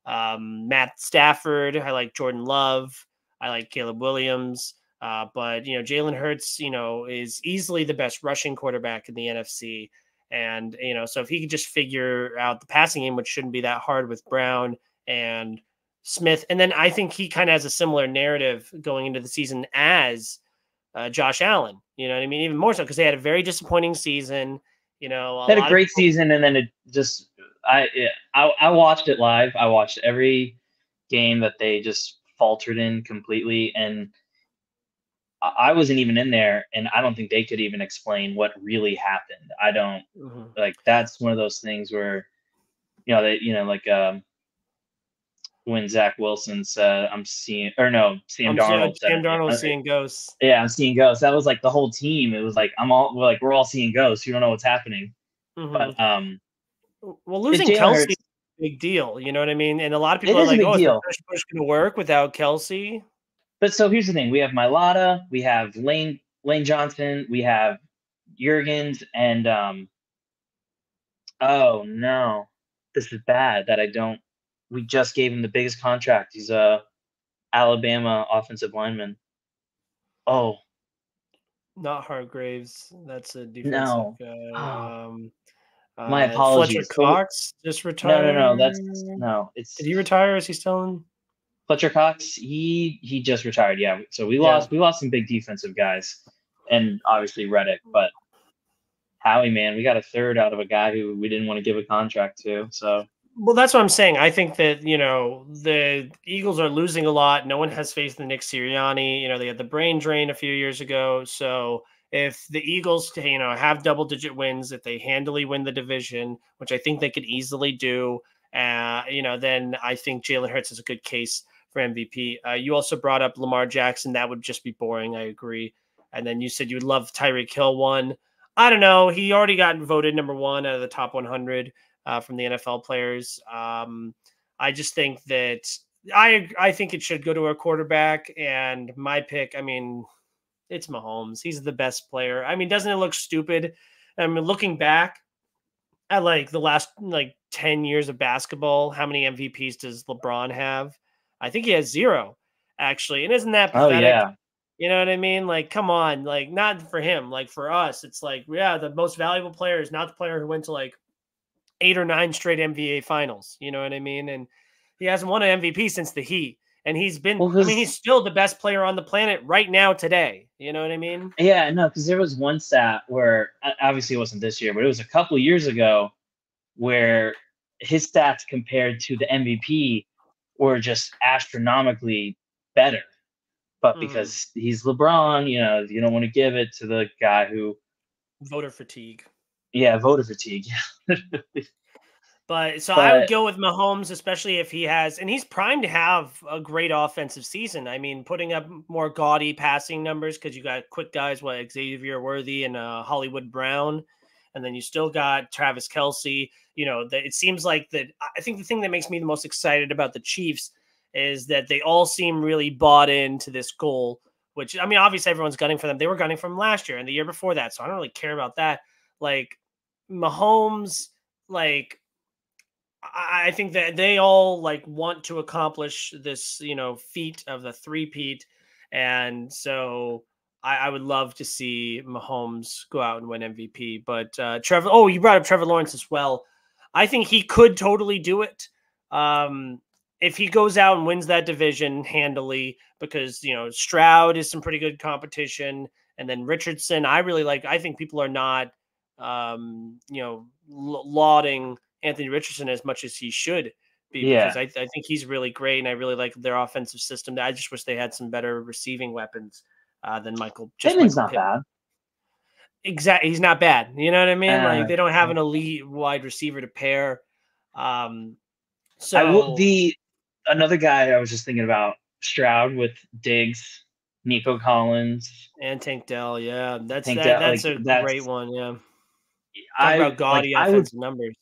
Matt Stafford. I like Jordan Love. I like Caleb Williams. But, Jalen Hurts, is easily the best rushing quarterback in the NFC. And, so if he could just figure out the passing game, which shouldn't be that hard with Brown and Smith. And then I think he kind of has a similar narrative going into the season as Josh Allen. You know what I mean? Even more so because they had a very disappointing season. They had a great season, and then it just I watched it live. I watched every game that they just faltered in completely, and I wasn't even in there, and I don't think they could even explain what really happened. I don't like, that's one of those things where, when Zach Wilson said, Sam Darnold said, Sam Darnold's seeing ghosts. Yeah, I'm seeing ghosts. That was like the whole team. It was like, we're all seeing ghosts. You don't know what's happening. But well, losing Kelsey is a big deal. You know what I mean? And a lot of people are like, "Oh, is the push going to work without Kelsey?" But so here's the thing: we have Mailata, we have Lane Johnson, we have Jurgens, and oh no, this is bad that we just gave him the biggest contract. He's a Alabama offensive lineman. Oh, not Hargraves. That's a defensive guy. Oh. My apologies. Fletcher Cox just retired. No. Did he retire? Is he still in? Fletcher Cox, he just retired. Yeah. So we lost some big defensive guys, and obviously Reddick. But Howie, man, we got a third out of a guy who we didn't want to give a contract to. So. Well, that's what I'm saying. I think that, the Eagles are losing a lot. No one has faith in Nick Sirianni. They had the brain drain a few years ago. So if the Eagles, have double-digit wins, if they handily win the division, which I think they could easily do, then I think Jalen Hurts is a good case for MVP. You also brought up Lamar Jackson. That would just be boring. I agree. And then you said you would love Tyreek Hill one. I don't know. He already got voted number one out of the top 100. From the NFL players. I just think that I think it should go to a quarterback, and my pick, it's Mahomes. He's the best player. Doesn't it look stupid? Looking back at like the last 10 years of basketball, how many MVPs does LeBron have? I think he has 0, actually. And isn't that pathetic? Oh, yeah. You know what I mean? Like, come on. Like, not for him. Like, for us, it's like, the most valuable player is not the player who went to 8 or 9 straight NBA finals. You know what I mean? And he hasn't won an MVP since the Heat. And he's been, he's still the best player on the planet right now today. You know what I mean? Yeah, no, because there was one stat where, obviously it wasn't this year, but it was a couple of years ago where his stats compared to the MVP were just astronomically better. But because he's LeBron, you don't want to give it to the guy who... Voter fatigue. Yeah, voter fatigue. But I would go with Mahomes, especially if he has, and he's primed to have a great offensive season. Putting up more gaudy passing numbers because you got quick guys like Xavier Worthy and Hollywood Brown, and then you still got Travis Kelce. It seems like that. I think the thing that makes me the most excited about the Chiefs is that they all seem really bought into this goal. Which obviously everyone's gunning for them. They were gunning for them last year and the year before that, so I don't really care about that. Like Mahomes, I think that they all like want to accomplish this, feat of the three-peat. And so I would love to see Mahomes go out and win MVP. But Trevor, you brought up Trevor Lawrence as well. I think he could totally do it. If he goes out and wins that division handily, because, Stroud is some pretty good competition. And then Richardson, I think people are not, lauding Anthony Richardson as much as he should be, because I think he's really great, and I really like their offensive system. I just wish they had some better receiving weapons than Michael. Pittman's not bad. Exactly, he's not bad. You know what I mean? Like they don't have an elite wide receiver to pair. Another guy I was just thinking about, Stroud with Diggs, Nico Collins, and Tank Dell. Yeah, that's that's a great one. Yeah, talk about gaudy offensive numbers.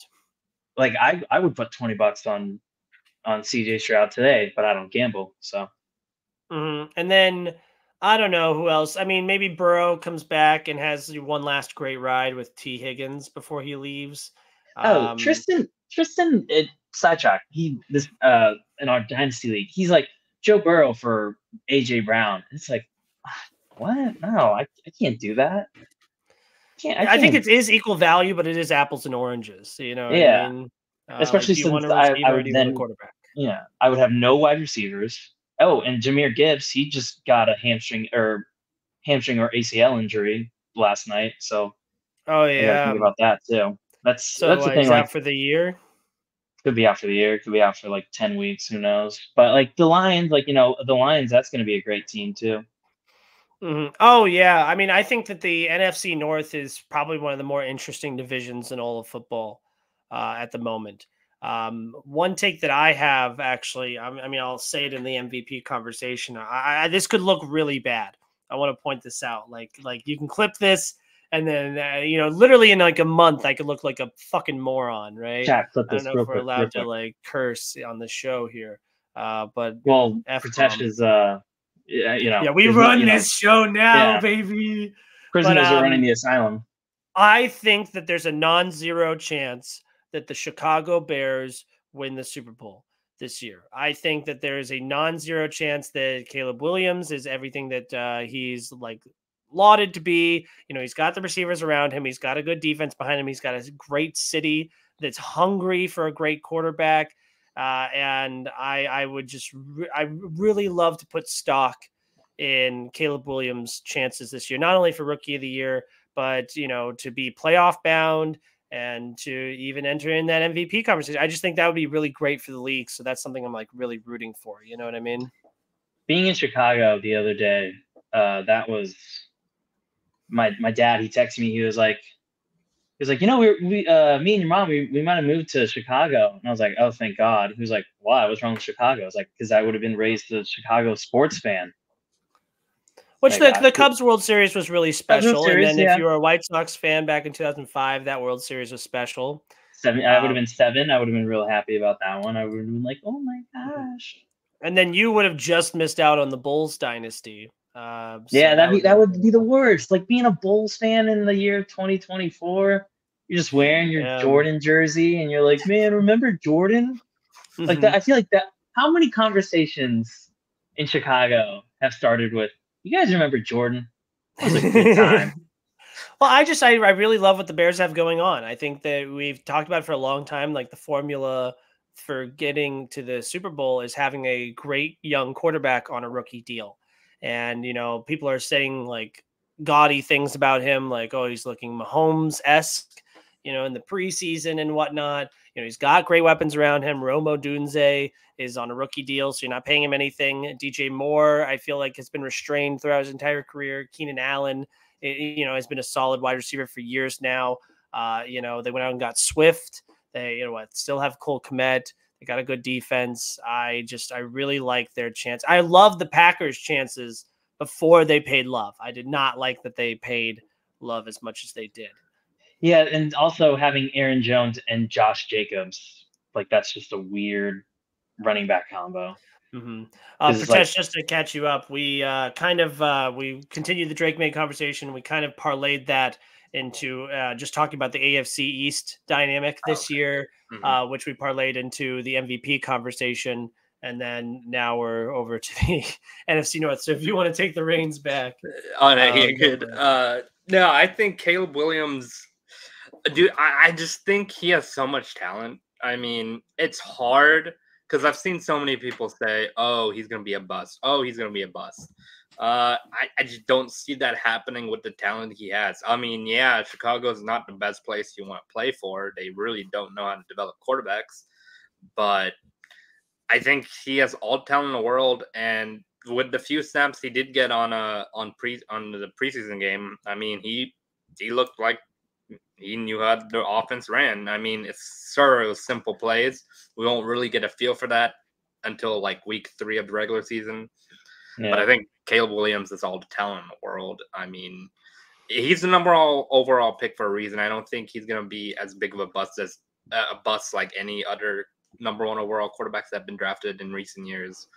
Like I would put $20 on CJ Stroud today, but I don't gamble. So, and then I don't know who else. I mean, maybe Burrow comes back and has one last great ride with T. Higgins before he leaves. Tristan, sidetrack. In our dynasty league, he's like Joe Burrow for AJ Brown. It's like, what? No, I can't do that. I think it is equal value, but it is apples and oranges. You know what I mean? Especially since I would then, quarterback. Yeah, I would have no wide receivers. Oh, and Jahmyr Gibbs, he just got a hamstring or ACL injury last night. So, I gotta think about that too. That's the thing. He's out for the year. Could be out for the year. Could be out for like 10 weeks. Who knows? But like the Lions, the Lions, that's going to be a great team too. Mm-hmm. Oh yeah, I mean, I think that the NFC North is probably one of the more interesting divisions in all of football at the moment. One take that I have, actually, I'll say it in the MVP conversation. This could look really bad. I want to point this out. Like you can clip this, and then literally in like a month, I could look like a fucking moron, right? Chat, clip this. I don't know if we're allowed to like curse on the show here, but Pritesh is we run this show now, baby. Prisoners are running the asylum. I think that there's a non-zero chance that the Chicago Bears win the Super Bowl this year. I think that there is a non-zero chance that Caleb Williams is everything that he's like lauded to be. He's got the receivers around him. He's got a good defense behind him. He's got a great city that's hungry for a great quarterback. And I really love to put stock in Caleb Williams' chances this year, not only for Rookie of the Year, but to be playoff bound and to even enter in that MVP conversation. I just think that would be really great for the league. So that's something I'm like really rooting for. You know what I mean? Being in Chicago the other day, that was my dad. He texted me. He was like, me and your mom, we might have moved to Chicago. And I was like, oh, thank God. He was like, why? What's wrong with Chicago? I was like, because I would have been raised a Chicago sports fan. Which the Cubs World Series was really special. Series, and then if you were a White Sox fan back in 2005, that World Series was special. I would have been 7. I would have been real happy about that one. I would have been like, oh my gosh. And then you would have just missed out on the Bulls dynasty. That would be the worst. Like being a Bulls fan in the year 2024, you're just wearing your Jordan jersey, and you're like, man, remember Jordan? Like that. I feel like that. How many conversations in Chicago have started with, you guys remember Jordan? That was a good time. Well, I really love what the Bears have going on. I think that we've talked about it for a long time. Like the formula for getting to the Super Bowl is having a great young quarterback on a rookie deal. And, people are saying like gaudy things about him, like, oh, he's looking Mahomes-esque, in the preseason and whatnot. He's got great weapons around him. Rome Odunze is on a rookie deal, so you're not paying him anything. DJ Moore, I feel like, has been restrained throughout his entire career. Keenan Allen, has been a solid wide receiver for years now. They went out and got Swift. They, still have Cole Kmet. They got a good defense. I really like their chance. I love the Packers' chances before they paid Love. I did not like that they paid Love as much as they did. Yeah, and also having Aaron Jones and Josh Jacobs, like that's just a weird running back combo. Mm-hmm. Pritesh, just to catch you up, we we continued the Drake May conversation. We kind of parlayed that into just talking about the AFC East dynamic this year, which we parlayed into the MVP conversation. And then now we're over to the NFC North. So if you want to take the reins back. Oh, no, you're good. No, I think Caleb Williams, dude, I just think he has so much talent. I mean, it's hard because I've seen so many people say, oh, he's going to be a bust. Oh, he's going to be a bust. I just don't see that happening with the talent he has. I mean, yeah, Chicago's not the best place you want to play for. They really don't know how to develop quarterbacks. But I think he has all the talent in the world, and with the few snaps he did get on the preseason game, I mean, he looked like he knew how the offense ran. I mean, it's sort of simple plays. We won't really get a feel for that until like week 3 of the regular season. Yeah. But I think Caleb Williams is all the talent in the world. I mean, he's the overall pick for a reason. I don't think he's going to be as big of a bust like any other number 1 overall quarterbacks that have been drafted in recent years.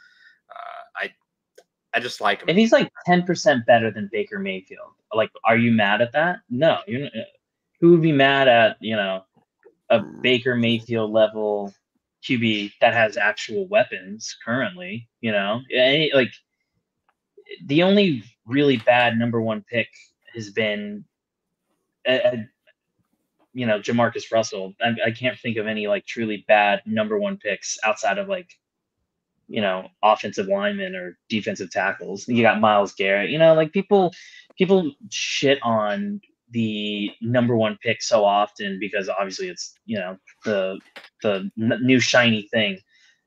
I just like him. And he's like 10% better than Baker Mayfield. Like, are you mad at that? No. Who would be mad at, a Baker Mayfield level QB that has actual weapons currently, Like, the only really bad number 1 pick has been, Jamarcus Russell. I can't think of any like truly bad number 1 picks outside of like, offensive linemen or defensive tackles. You got Myles Garrett. Like people shit on the number 1 pick so often because obviously it's the new shiny thing.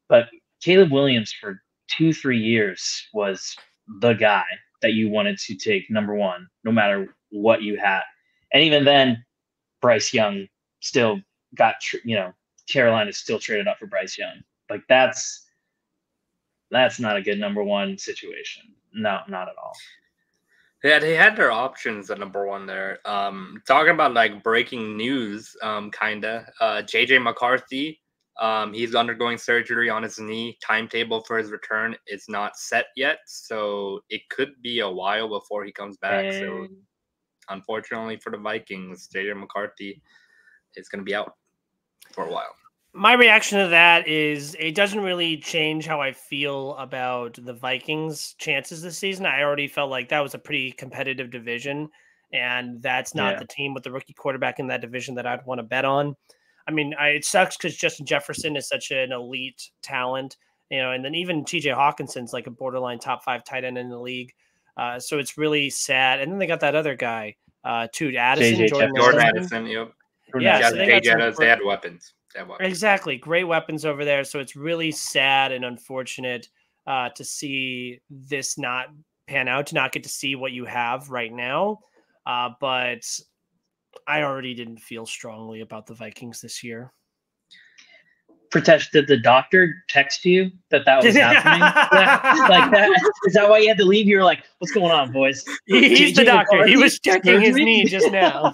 But Caleb Williams for 2-3 years was the guy that you wanted to take number 1, no matter what you had. And even then, Bryce Young still got, Carolina still traded up for Bryce Young. Like that's not a good number 1 situation. No, not at all. Yeah, they had their options at number 1 there. Talking about like breaking news, kinda. JJ McCarthy, he's undergoing surgery on his knee. Timetable for his return is not set yet, so it could be a while before he comes back. So unfortunately for the Vikings, JJ McCarthy is going to be out for a while. My reaction to that is it doesn't really change how I feel about the Vikings' chances this season. I already felt like that was a pretty competitive division, and that's not the team with the rookie quarterback in that division that I'd want to bet on. I mean, it sucks because Justin Jefferson is such an elite talent, and then even TJ Hawkinson's like a borderline top 5 tight end in the league. So it's really sad. And then they got that other guy, too, Addison. Jordan Addison, yep. Yeah, so they had weapons. Exactly. Great weapons over there. So it's really sad and unfortunate to see this not pan out, to not get to see what you have right now. But I already didn't feel strongly about the Vikings this year. Pritesh, did the doctor text you that was happening? Like that? Is that why you had to leave? You were like, what's going on, boys? He's the doctor. He was checking his knee just now.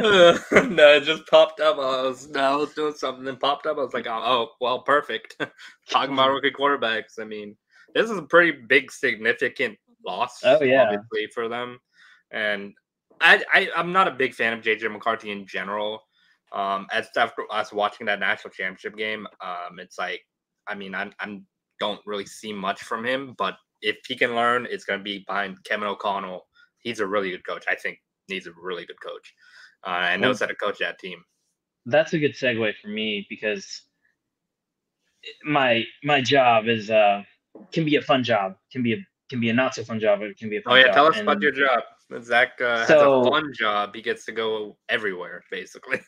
No, it just popped up. I was doing something and popped up. I was like, oh well, perfect. Talking about rookie quarterbacks. I mean, this is a pretty big, significant loss, obviously, for them. And I'm not a big fan of JJ McCarthy in general. After us watching that national championship game, it's like, I mean, I don't really see much from him, but if he can learn, it's going to be behind Kevin O'Connell. He's a really good coach. I think he's a really good coach. And knows how to coach that team. That's a good segue for me because my job is can be a fun job, can be a not so fun job, but it can be a fun job. Tell us about your job. Zach has a fun job. He gets to go everywhere, basically.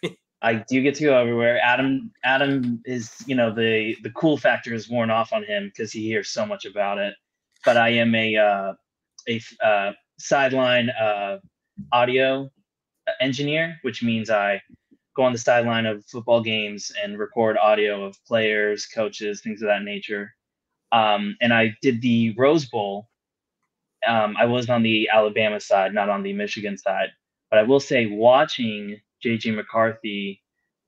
I do get to go everywhere. Adam is, the cool factor is worn off on him because he hears so much about it. But I am a sideline audio engineer, which means I go on the sideline of football games and record audio of players, coaches, things of that nature. And I did the Rose Bowl. I was on the Alabama side, not on the Michigan side. But I will say, watching JJ McCarthy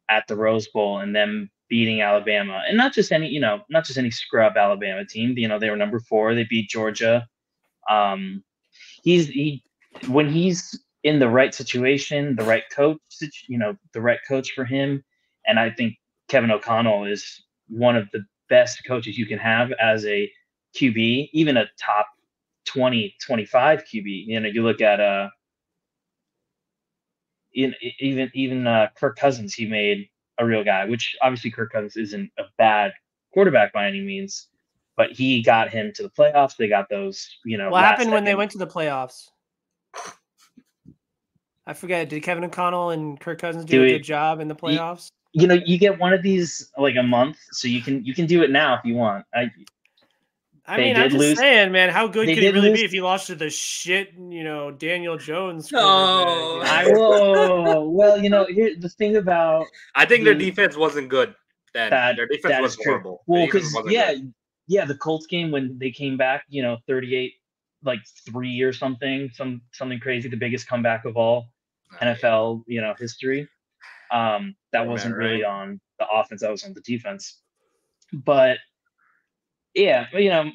at the Rose Bowl and them beating Alabama, and not just any scrub Alabama team. They were number 4. They beat Georgia. When he's in the right situation, the right coach, the right coach for him. And I think Kevin O'Connell is one of the best coaches you can have as a QB, even a top 20, 25 QB. You look at even Kirk Cousins, he made a real guy, which obviously Kirk Cousins isn't a bad quarterback by any means, but he got him to the playoffs. They got those, What happened when they went to the playoffs? I forget. Did Kevin O'Connell and Kirk Cousins do a good job in the playoffs? You get one of these like a month, so you can do it now if you want. I mean, I'm just saying, man, how good could he really be if he lost to the shit, Daniel Jones? No, I will. Well, here the thing about I think their defense wasn't good. Then their defense was horrible. Well, because the Colts game when they came back, 38, like 3 or something crazy, the biggest comeback of all NFL, history. That wasn't really on the offense; that was on the defense. But yeah, do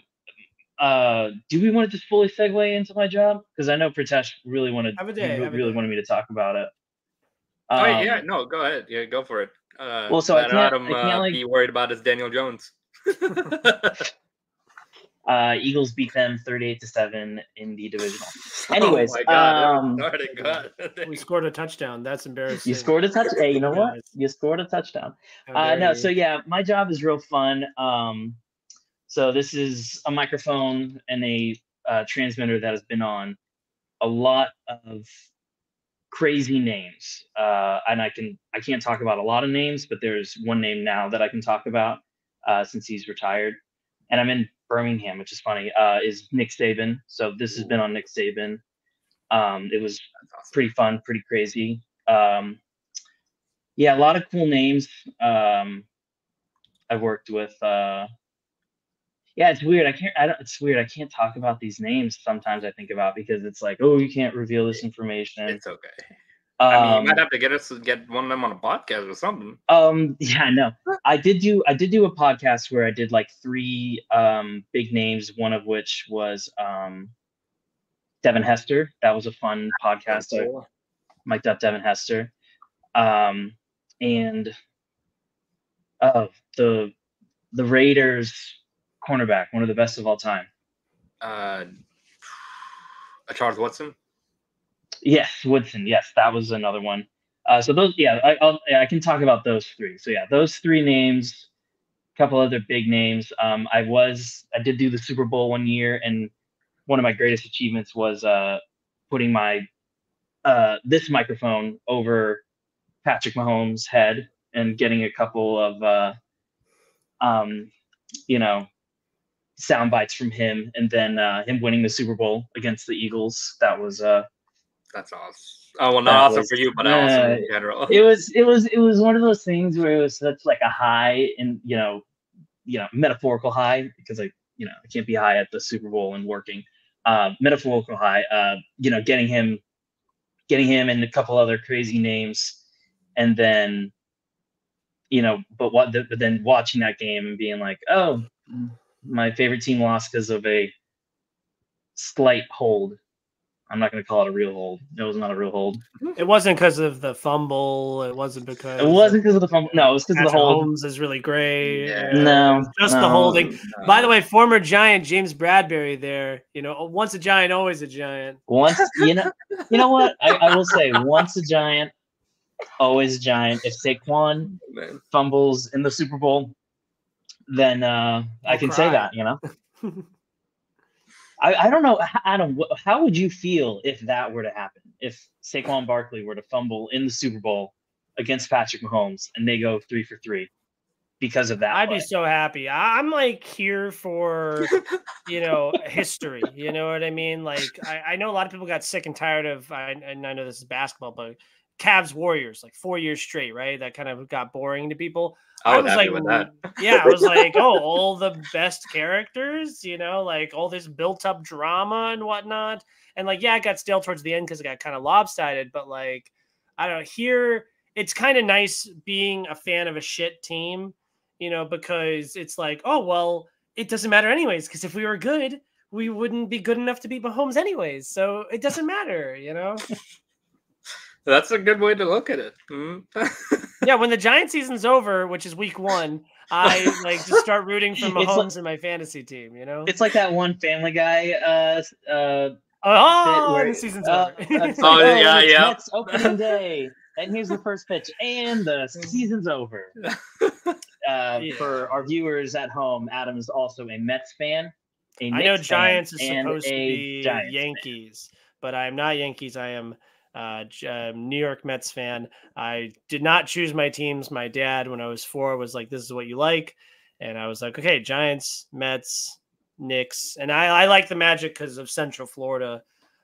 we want to just fully segue into my job? Because I know Pritesh really wanted me to talk about it. No, go ahead. Yeah, go for it. Well, so I can't be worried about his Daniel Jones. Eagles beat them 38-7 in the divisional. Anyways, oh my God, we scored a touchdown. That's embarrassing. You scored a touchdown. Hey, you know what? You scored a touchdown. No, so yeah, my job is real fun. So this is a microphone and a transmitter that has been on a lot of crazy names, and I can't talk about a lot of names, but there's one name now that I can talk about since he's retired, and I'm in Birmingham, which is funny. Is Nick Saban. So this has been on Nick Saban. It was pretty fun, pretty crazy. Yeah, a lot of cool names. I've worked with. Yeah, it's weird. It's weird. I can't talk about these names. Sometimes I think about because it's like, oh, you can't reveal this information. It's okay. I mean, you might have to get one of them on a podcast or something. Yeah, I know. I did do a podcast where I did like 3 big names. One of which was Devin Hester. That was a fun podcast. Cool. I mic'd up Devin Hester. And the Raiders cornerback, one of the best of all time. Charles Woodson. Yes, Woodson. Yes, that was another one. So those, I can talk about those 3. So yeah, those 3 names, a couple other big names. I did do the Super Bowl one year, and one of my greatest achievements was putting my this microphone over Patrick Mahomes' head and getting a couple of sound bites from him, and then him winning the Super Bowl against the Eagles. That was that's awesome. Oh well, not awesome for you, but awesome in general. It was one of those things where it was such like a high, and metaphorical high, because I can't be high at the Super Bowl and working. Metaphorical high, getting him and a couple other crazy names, and then but then watching that game and being like, oh, my favorite team lost because of a slight hold. I'm not going to call it a real hold. It was not a real hold. It wasn't because of the fumble. It wasn't because of the fumble. No, it was because of the hold. Holmes is really great. Yeah. No, just the holding. No. By the way, former Giant James Bradbury there. Once a Giant, always a Giant. Once, you know what? I will say, once a Giant, always a Giant. If Saquon fumbles in the Super Bowl, then I can say that. I don't know, Adam, how would you feel if that were to happen? If Saquon Barkley were to fumble in the Super Bowl against Patrick Mahomes and they go 3 for 3 because of that? I'd be so happy. I'm like here for, history. You know what I mean? Like, I know a lot of people got sick and tired of, and I know this is basketball, but Cavs Warriors, like 4 years straight, right? That kind of got boring to people. I was like, I was like, oh, all the best characters, like all this built up drama and whatnot. And like, yeah, it got stale towards the end because it got kind of lopsided. But like, I don't know, here it's kind of nice being a fan of a shit team, because it's like, oh, well, it doesn't matter anyways, because if we were good, we wouldn't be good enough to beat Mahomes anyways. So it doesn't matter, That's a good way to look at it. Mm. Yeah, when the Giant season's over, which is week 1, I like just start rooting for Mahomes in my fantasy team. You know, It's like that one Family Guy bit oh, where and the season's over. it's like, yeah, it's yeah. Mets opening day, and here's the first pitch, and the season's over. For our viewers at home, Adam is also a Mets fan. I know Giants is and supposed to be Giants Yankees, but I am not Yankees. I am New York Mets fan. I did not choose my teams. My dad, when I was 4, was like, "This is what you like," and I was like, "Okay, Giants, Mets, Knicks," and I like the Magic because of Central Florida.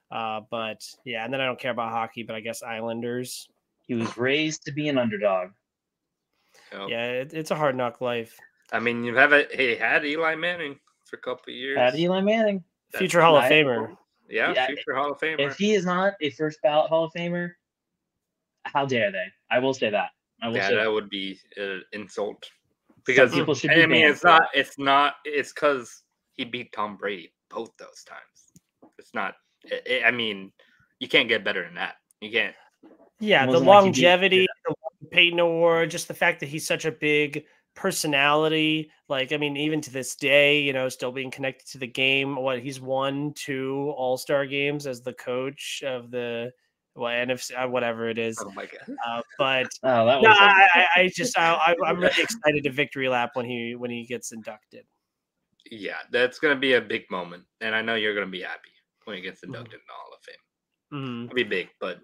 But yeah, and then I don't care about hockey, but I guess Islanders. He was raised to be an underdog. Yep. Yeah, it's a hard knock life. I mean, he had Eli Manning for a couple of years. Had Eli Manning, future Hall of Famer. Yeah, future Hall of Famer. If he is not a first ballot Hall of Famer, how dare they? I will say that. That would be an insult. Because people should. I mean, it's because he beat Tom Brady both those times. It's not. I mean, you can't get better than that. You can't. Yeah, the longevity, the Peyton Award, just the fact that he's such a big personality. Like, I mean, even to this day, you know, still being connected to the game. He's won 2 All-Star games as the coach of the NFC, whatever it is. Oh my god! But that was I'm really excited to victory lap when he gets inducted. Yeah, that's gonna be a big moment, and I know you're gonna be happy when he gets inducted in the Hall of Fame. It'll be big, but.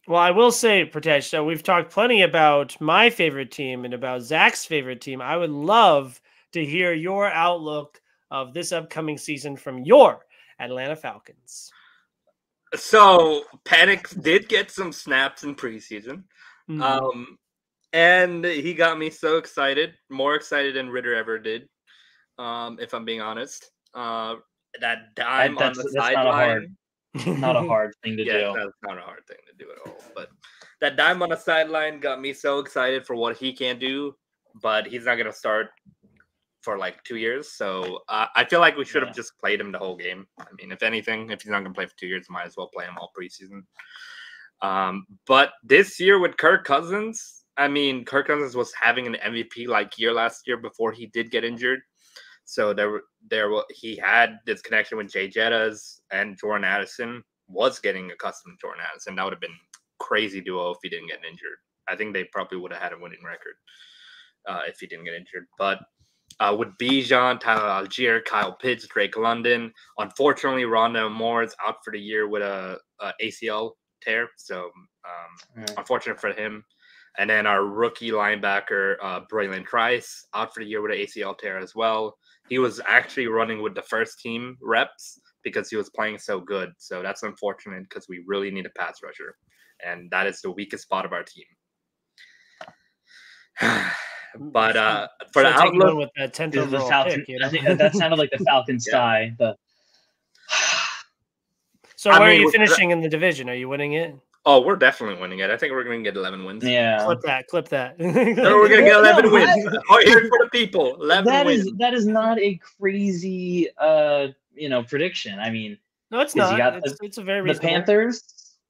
Well, I will say, Pratesh, so we've talked plenty about my favorite team and about Zach's favorite team. I would love to hear your outlook of this upcoming season from your Atlanta Falcons. So, Penix did get some snaps in preseason. And he got me so excited, more excited than Ritter ever did, if I'm being honest. That dime on the sideline. Not a hard thing to do. That's not a hard thing to do at all. But that dime on the sideline got me so excited for what he can do. But he's not going to start for like 2 years. So I feel like we should have just played him the whole game. I mean, if anything, if he's not going to play for 2 years, might as well play him all preseason. But this year with Kirk Cousins, I mean, Kirk Cousins was having an MVP like year last year before he did get injured. So he had this connection with Jay Jettas, and Jordan Addison was getting accustomed to Jordan Addison. That would have been crazy duo if he didn't get injured. I think they probably would have had a winning record if he didn't get injured. But with Bijan, Tyler Algier, Kyle Pitts, Drake London, unfortunately, Rondale Moore is out for the year with a ACL tear. So unfortunate for him. And then our rookie linebacker, Braylon Trice, out for the year with an ACL tear as well. He was actually running with the first team reps because he was playing so good. So that's unfortunate because we really need a pass rusher. And that is the weakest spot of our team. But for the outlook with that 10th overall Falcon, pick, you know? I think that sounded like the Falcon sigh. So where are you finishing in the division? Are you winning it? Oh, we're definitely winning it. I think we're going to get 11 wins. Yeah. Clip that. No, we're going to get 11 wins. Here for the people. 11 wins. That is not a crazy prediction. I mean, no, it's not. It's a very reasonable. The Panthers.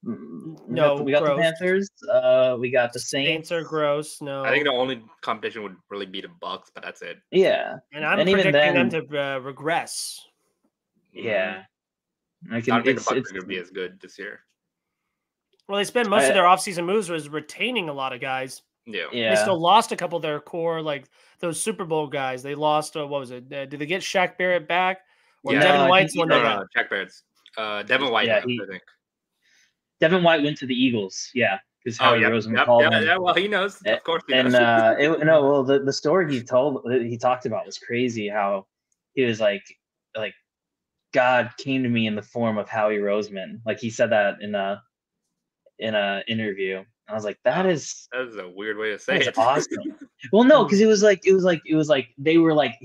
We got gross. the Panthers. We got the Saints. Saints are gross. No, I think the only competition would really be the Bucks, but that's it. Yeah, and I'm predicting them to regress. Yeah, I don't think the Bucks are going to be as good this year. Well, they spent most of their offseason moves was retaining a lot of guys. Yeah. They still lost a couple of their core, like those Super Bowl guys. They lost. What was it? Did they get Shaq Barrett back? Or Devin White's one they got? Shaq Barrett's. Devin White. I think. Devin White went to the Eagles. Yeah, because Howie Roseman called him. Yeah, well, he knows. Of course, he knows. And the story he talked about was crazy. How he was like God came to me in the form of Howie Roseman. Like he said that in a interview. I was like, that is a weird way to say it. Awesome. Well, no, because it was like they were like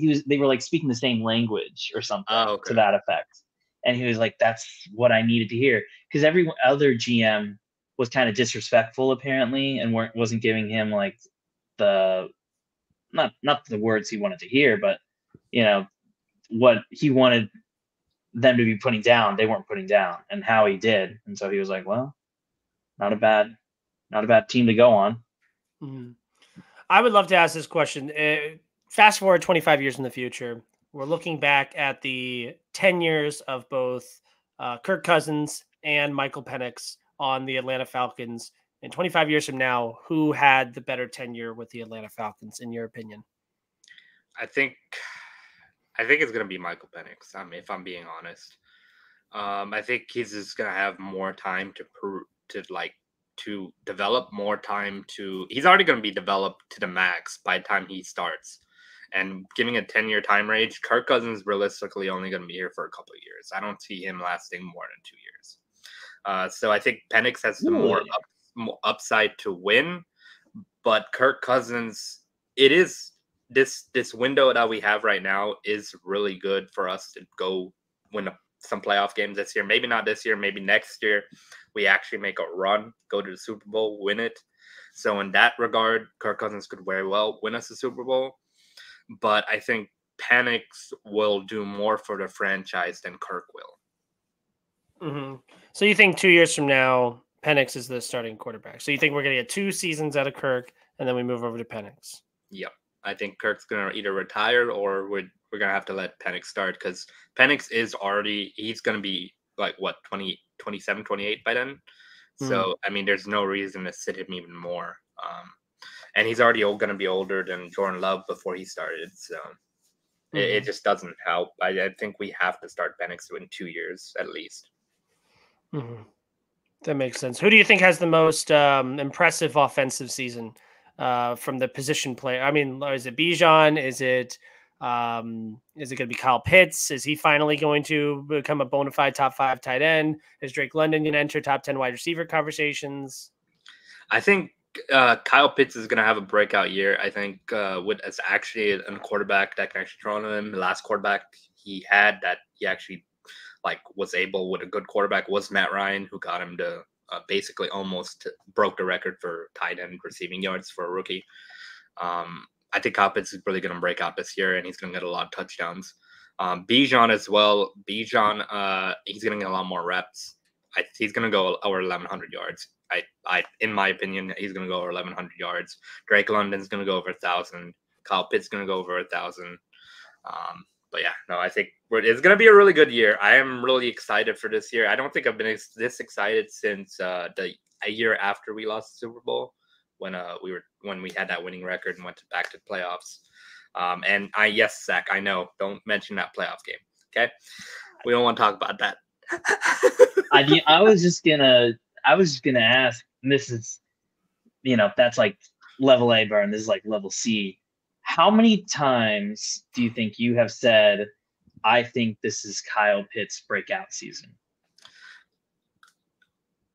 speaking the same language or something to that effect. And he was like, that's what I needed to hear. Because every other GM was kind of disrespectful apparently and wasn't giving him like the not the words he wanted to hear, but what he wanted them to be putting down, they weren't putting down, and how he did. And so he was like, well, not a bad not a bad team to go on. Mm-hmm. I would love to ask this question. Fast forward 25 years in the future, we're looking back at the 10 years of both Kirk Cousins and Michael Penix on the Atlanta Falcons. And 25 years from now, who had the better tenure with the Atlanta Falcons, in your opinion? I think it's gonna be Michael Penix. If I'm being honest, I think he's just gonna have more time to develop, more time to. He's already gonna be developed to the max by the time he starts. And giving a 10-year time range, Kirk Cousins realistically only going to be here for a couple of years. I don't see him lasting more than 2 years. So I think Penix has the more upside to win, but Kirk Cousins, it is this window that we have right now is really good for us to go win some playoff games this year. Maybe not this year, maybe next year. We actually make a run, go to the Super Bowl, win it. So in that regard, Kirk Cousins could very well win us the Super Bowl. But I think Penix will do more for the franchise than Kirk will. Mm-hmm. So you think 2 years from now, Penix is the starting quarterback. So you think we're going to get 2 seasons out of Kirk, and then we move over to Penix? Yep. I think Kirk's going to either retire or we're going to have to let Penix start because Penix is already – he's going to be like, 27, 28 by then? Mm-hmm. So, I mean, there's no reason to sit him even more. And he's already going to be older than Jordan Love before he started. So it just doesn't help. I think we have to start Penix in 2 years at least. Mm-hmm. That makes sense. Who do you think has the most impressive offensive season from the position player? I mean, is it Bijan? Is it going to be Kyle Pitts? Is he finally going to become a bona fide top 5 tight end? Is Drake London going to enter top 10 wide receiver conversations? I think Kyle Pitts is going to have a breakout year. I think as actually a quarterback that can actually throw on him. The last quarterback he had that he actually was able with a good quarterback was Matt Ryan, who got him to basically almost broke the record for tight end receiving yards for a rookie. I think Kyle Pitts is really going to break out this year, and he's going to get a lot of touchdowns. Bijan as well. Bijan, he's going to get a lot more reps. He's going to go over 1,100 yards. In my opinion, he's going to go over 1,100 yards. Drake London's going to go over 1,000. Kyle Pitts is going to go over 1,000. But yeah, no, I think it's going to be a really good year. I am really excited for this year. I don't think I've been this excited since a year after we lost the Super Bowl when we had that winning record and went back to the playoffs. And yes, Zach, I know. Don't mention that playoff game. Okay, we don't want to talk about that. I was just gonna ask, and this is, that's like level A burn. This is like level C. How many times do you think you have said, I think this is Kyle Pitts' breakout season?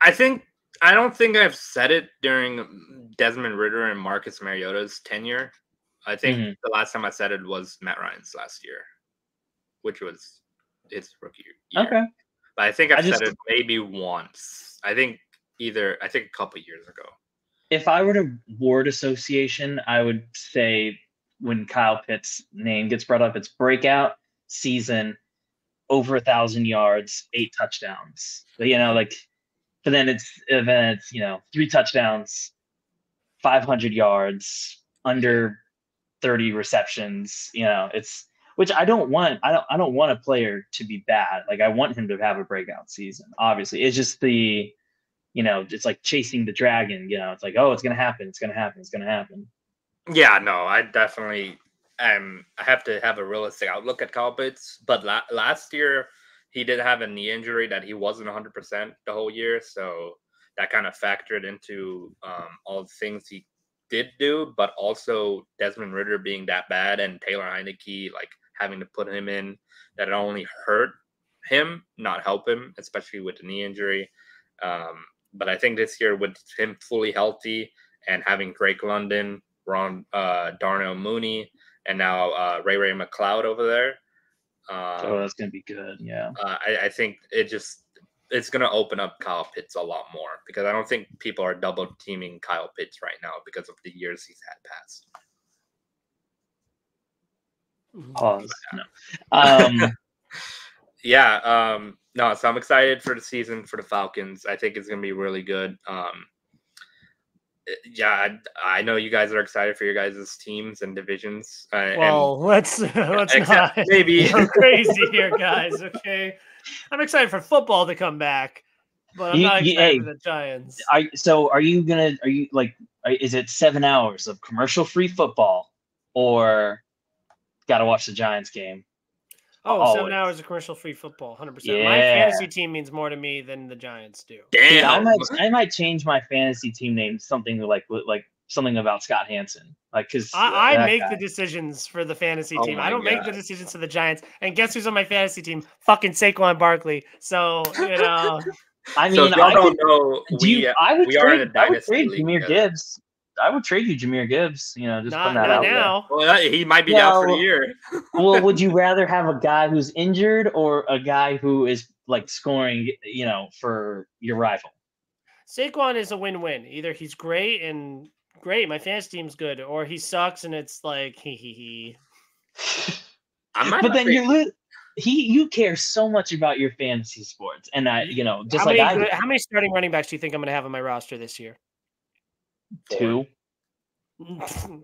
I don't think I've said it during Desmond Ridder and Marcus Mariota's tenure. I think the last time I said it was Matt Ryan's last year, which was his rookie year. Okay. But I think I've said it maybe once. I think a couple years ago. If I were to word association, I would say when Kyle Pitts' name gets brought up, it's breakout season, over 1,000 yards, 8 touchdowns. But but then it's 3 touchdowns, 500 yards, under 30 receptions. It's which I don't want. I don't want a player to be bad. Like, I want him to have a breakout season. Obviously, it's just it's like chasing the dragon. It's like, oh, it's gonna happen. It's gonna happen. It's gonna happen. Yeah, no, I definitely I have to have a realistic outlook at Kyle Pitts. But last year, he did have a knee injury that he wasn't 100% the whole year. So that kind of factored into all the things he did do. But also Desmond Ridder being that bad and Taylor Heineke, having to put him in, that it only hurt him, not help him, especially with the knee injury. But I think this year with him fully healthy and having Drake London, Darnell Mooney, and now Ray McLeod over there. That's going to be good. Yeah. I think it's going to open up Kyle Pitts a lot more because I don't think people are double teaming Kyle Pitts right now because of the years he's had past. Pause. No. Yeah. No, so I'm excited for the season for the Falcons. I think it's going to be really good. Yeah, I know you guys are excited for your guys' teams and divisions. Well, let's not maybe go crazy here, guys. Okay, I'm excited for football to come back, but I'm not excited for the Giants. Are you like? Is it 7 hours of commercial-free football, or got to watch the Giants game? Oh, Always. 7 hours of commercial-free football, 100%. Yeah. My fantasy team means more to me than the Giants do. Damn. Dude, I might change my fantasy team name something like something about Scott Hansen, like because I make the decisions for the fantasy Oh team. my I don't make the God. decisions for the Giants. And guess who's on my fantasy team? Fucking Saquon Barkley. So I So mean, if y'all don't know, I would we are in a dynasty trade league Jahmyr together. Gibbs. I would trade you Jahmyr Gibbs. Just putting that not out now. Well, he might be out for the year. Well, would you rather have a guy who's injured or a guy who is like scoring, for your rival? Saquon is a win-win. Either he's great, my fantasy team's good, or he sucks and it's like he. But then you care so much about your fantasy sports, and I how many starting running backs do you think I'm going to have on my roster this year? 2.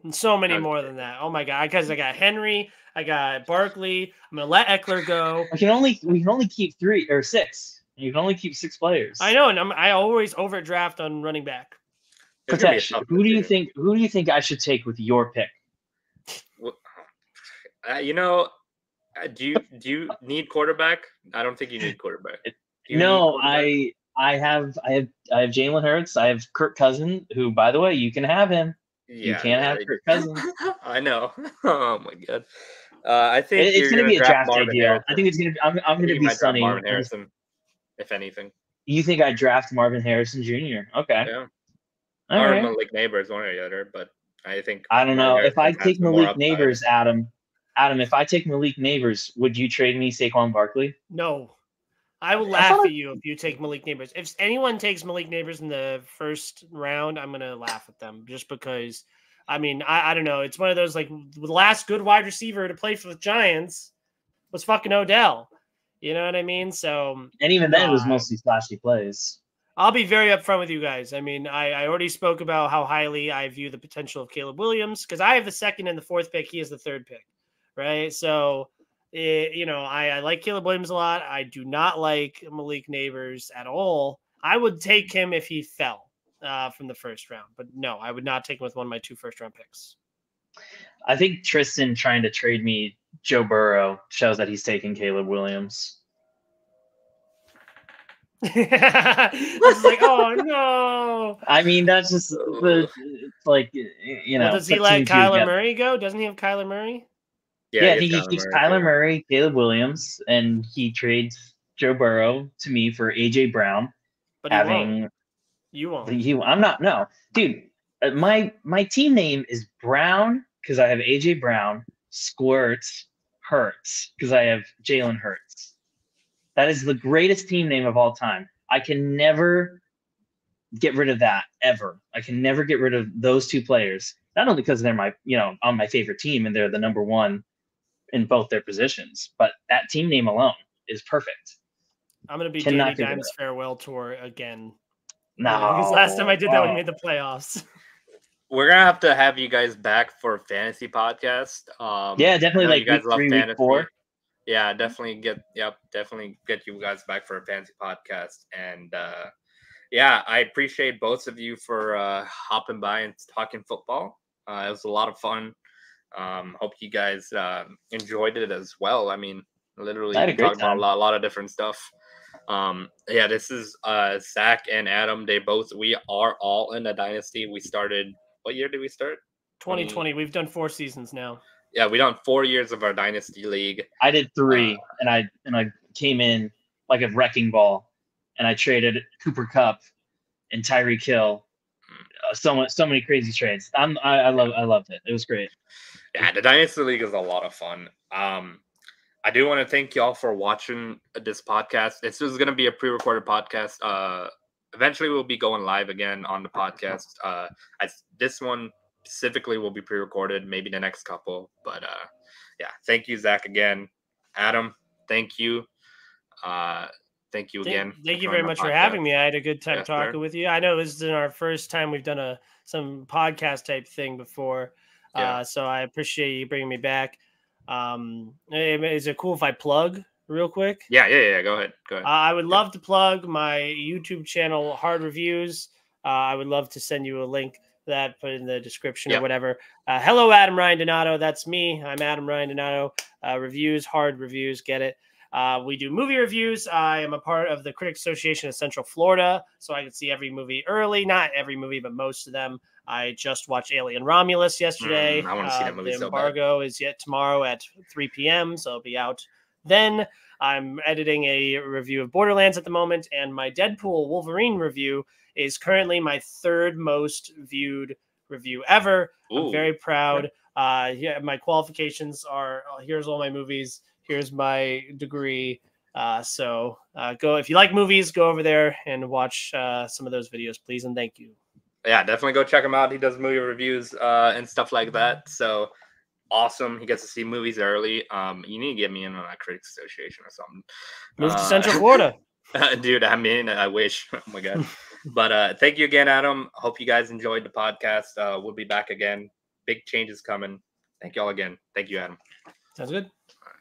So many more than that. Oh my God! Because I got Henry, I got Barkley. I'm gonna let Eckler go. We can only keep 3 or 6. You can only keep 6 players. I know, and I always overdraft on running back. Protection. Who do you think I should take with your pick? Do you need quarterback? I don't think you need quarterback. No, I have Jalen Hurts. I have Kirk Cousins, who, by the way, you can have him. Yeah, you can't have Kirk Cousins. I know. Oh my God. I think it's going to be a draft day deal. Harrison. I think it's going to be. I'm going to be sunny. Marvin Harrison, if anything. You think I draft Marvin Harrison Jr.? Okay. Yeah. All right. Malik Neighbors, one or the other, but I think I don't know if I take Malik Neighbors, Adam. If I take Malik Neighbors, would you trade me Saquon Barkley? No. I will laugh at you if you take Malik Neighbors. If anyone takes Malik Neighbors in the first round, I'm going to laugh at them just because, I don't know. It's one of those, like, the last good wide receiver to play for the Giants was fucking Odell. You know what I mean? So, and even then, it was mostly flashy plays. I'll be very upfront with you guys. I already spoke about how highly I view the potential of Caleb Williams because I have the 2nd and the 4th pick. He has the 3rd pick, right? So, I like Caleb Williams a lot. I do not like Malik Neighbors at all. I would take him if he fell from the first round, but no, I would not take him with one of my 2 first-round picks. I think Tristan trying to trade me Joe Burrow shows that he's taking Caleb Williams. I was like, oh no. I mean, that's just it's like, Well, does he let Kyler Murray go? Doesn't he have Kyler Murray? Yeah, I think he keeps Kyler Murray, Caleb Williams, and he trades Joe Burrow to me for AJ Brown. But you won't. I'm not. No, dude. My team name is Brown because I have AJ Brown. Squirts Hurts because I have Jalen Hurts. That is the greatest team name of all time. I can never get rid of that ever. I can never get rid of those 2 players. Not only because they're on my favorite team and they're the number 1 in both their positions, but that team name alone is perfect. I'm going to be Danny Dimes' farewell tour again. No. Because last time I did that, we made the playoffs. We're going to have you guys back for a fantasy podcast. Yeah, definitely like you guys week 3, week 4. Yeah, definitely get you guys back for a fantasy podcast. And I appreciate both of you for hopping by and talking football. It was a lot of fun. Hope you guys enjoyed it as well. I mean, literally we talked about a lot of different stuff. This is Zach and Adam. We are all in a dynasty. We started, what year did we start? 2020. We've done 4 seasons now. Yeah, we done 4 years of our dynasty league. I did 3, and I came in like a wrecking ball, and I traded Cooper Kupp and Tyreek Hill. So many crazy trades. I loved it. It was great. Yeah, the dynasty league is a lot of fun. I do want to thank y'all for watching this podcast. This is going to be a pre-recorded podcast. Eventually, we'll be going live again on the podcast. This one specifically will be pre-recorded, maybe the next couple. But thank you, Zach, again. Adam, thank you. thank you again. Thank you very much for having me. I had a good time talking with you. I know this is our first time we've done some podcast type thing before. So I appreciate you bringing me back. Is it cool if I plug real quick? Yeah. Go ahead. I would love to plug my YouTube channel, Hard Reviews. I would love to send you a link that, put in the description or whatever. Hello, Adam Ryan Donato. That's me. I'm Adam Ryan Donato. Reviews, Hard Reviews. Get it? We do movie reviews. I am a part of the Critics Association of Central Florida, so I can see every movie early. Not every movie, but most of them. I just watched Alien Romulus yesterday. I want to see that movie. The embargo is yet tomorrow at 3 p.m., so it'll be out then. I'm editing a review of Borderlands at the moment, and my Deadpool Wolverine review is currently my third most viewed review ever. I'm very proud. My qualifications are, here's all my movies. Here's my degree. So go, if you like movies, go over there and watch some of those videos, please. And thank you. Yeah, definitely go check him out. He does movie reviews and stuff like that. So awesome. He gets to see movies early. You need to get me in on that Critics Association or something. Move to Central Florida. Dude, I mean, I wish. Oh my God. But thank you again, Adam. Hope you guys enjoyed the podcast. We'll be back again. Big changes coming. Thank you all again. Thank you, Adam. Sounds good. All right.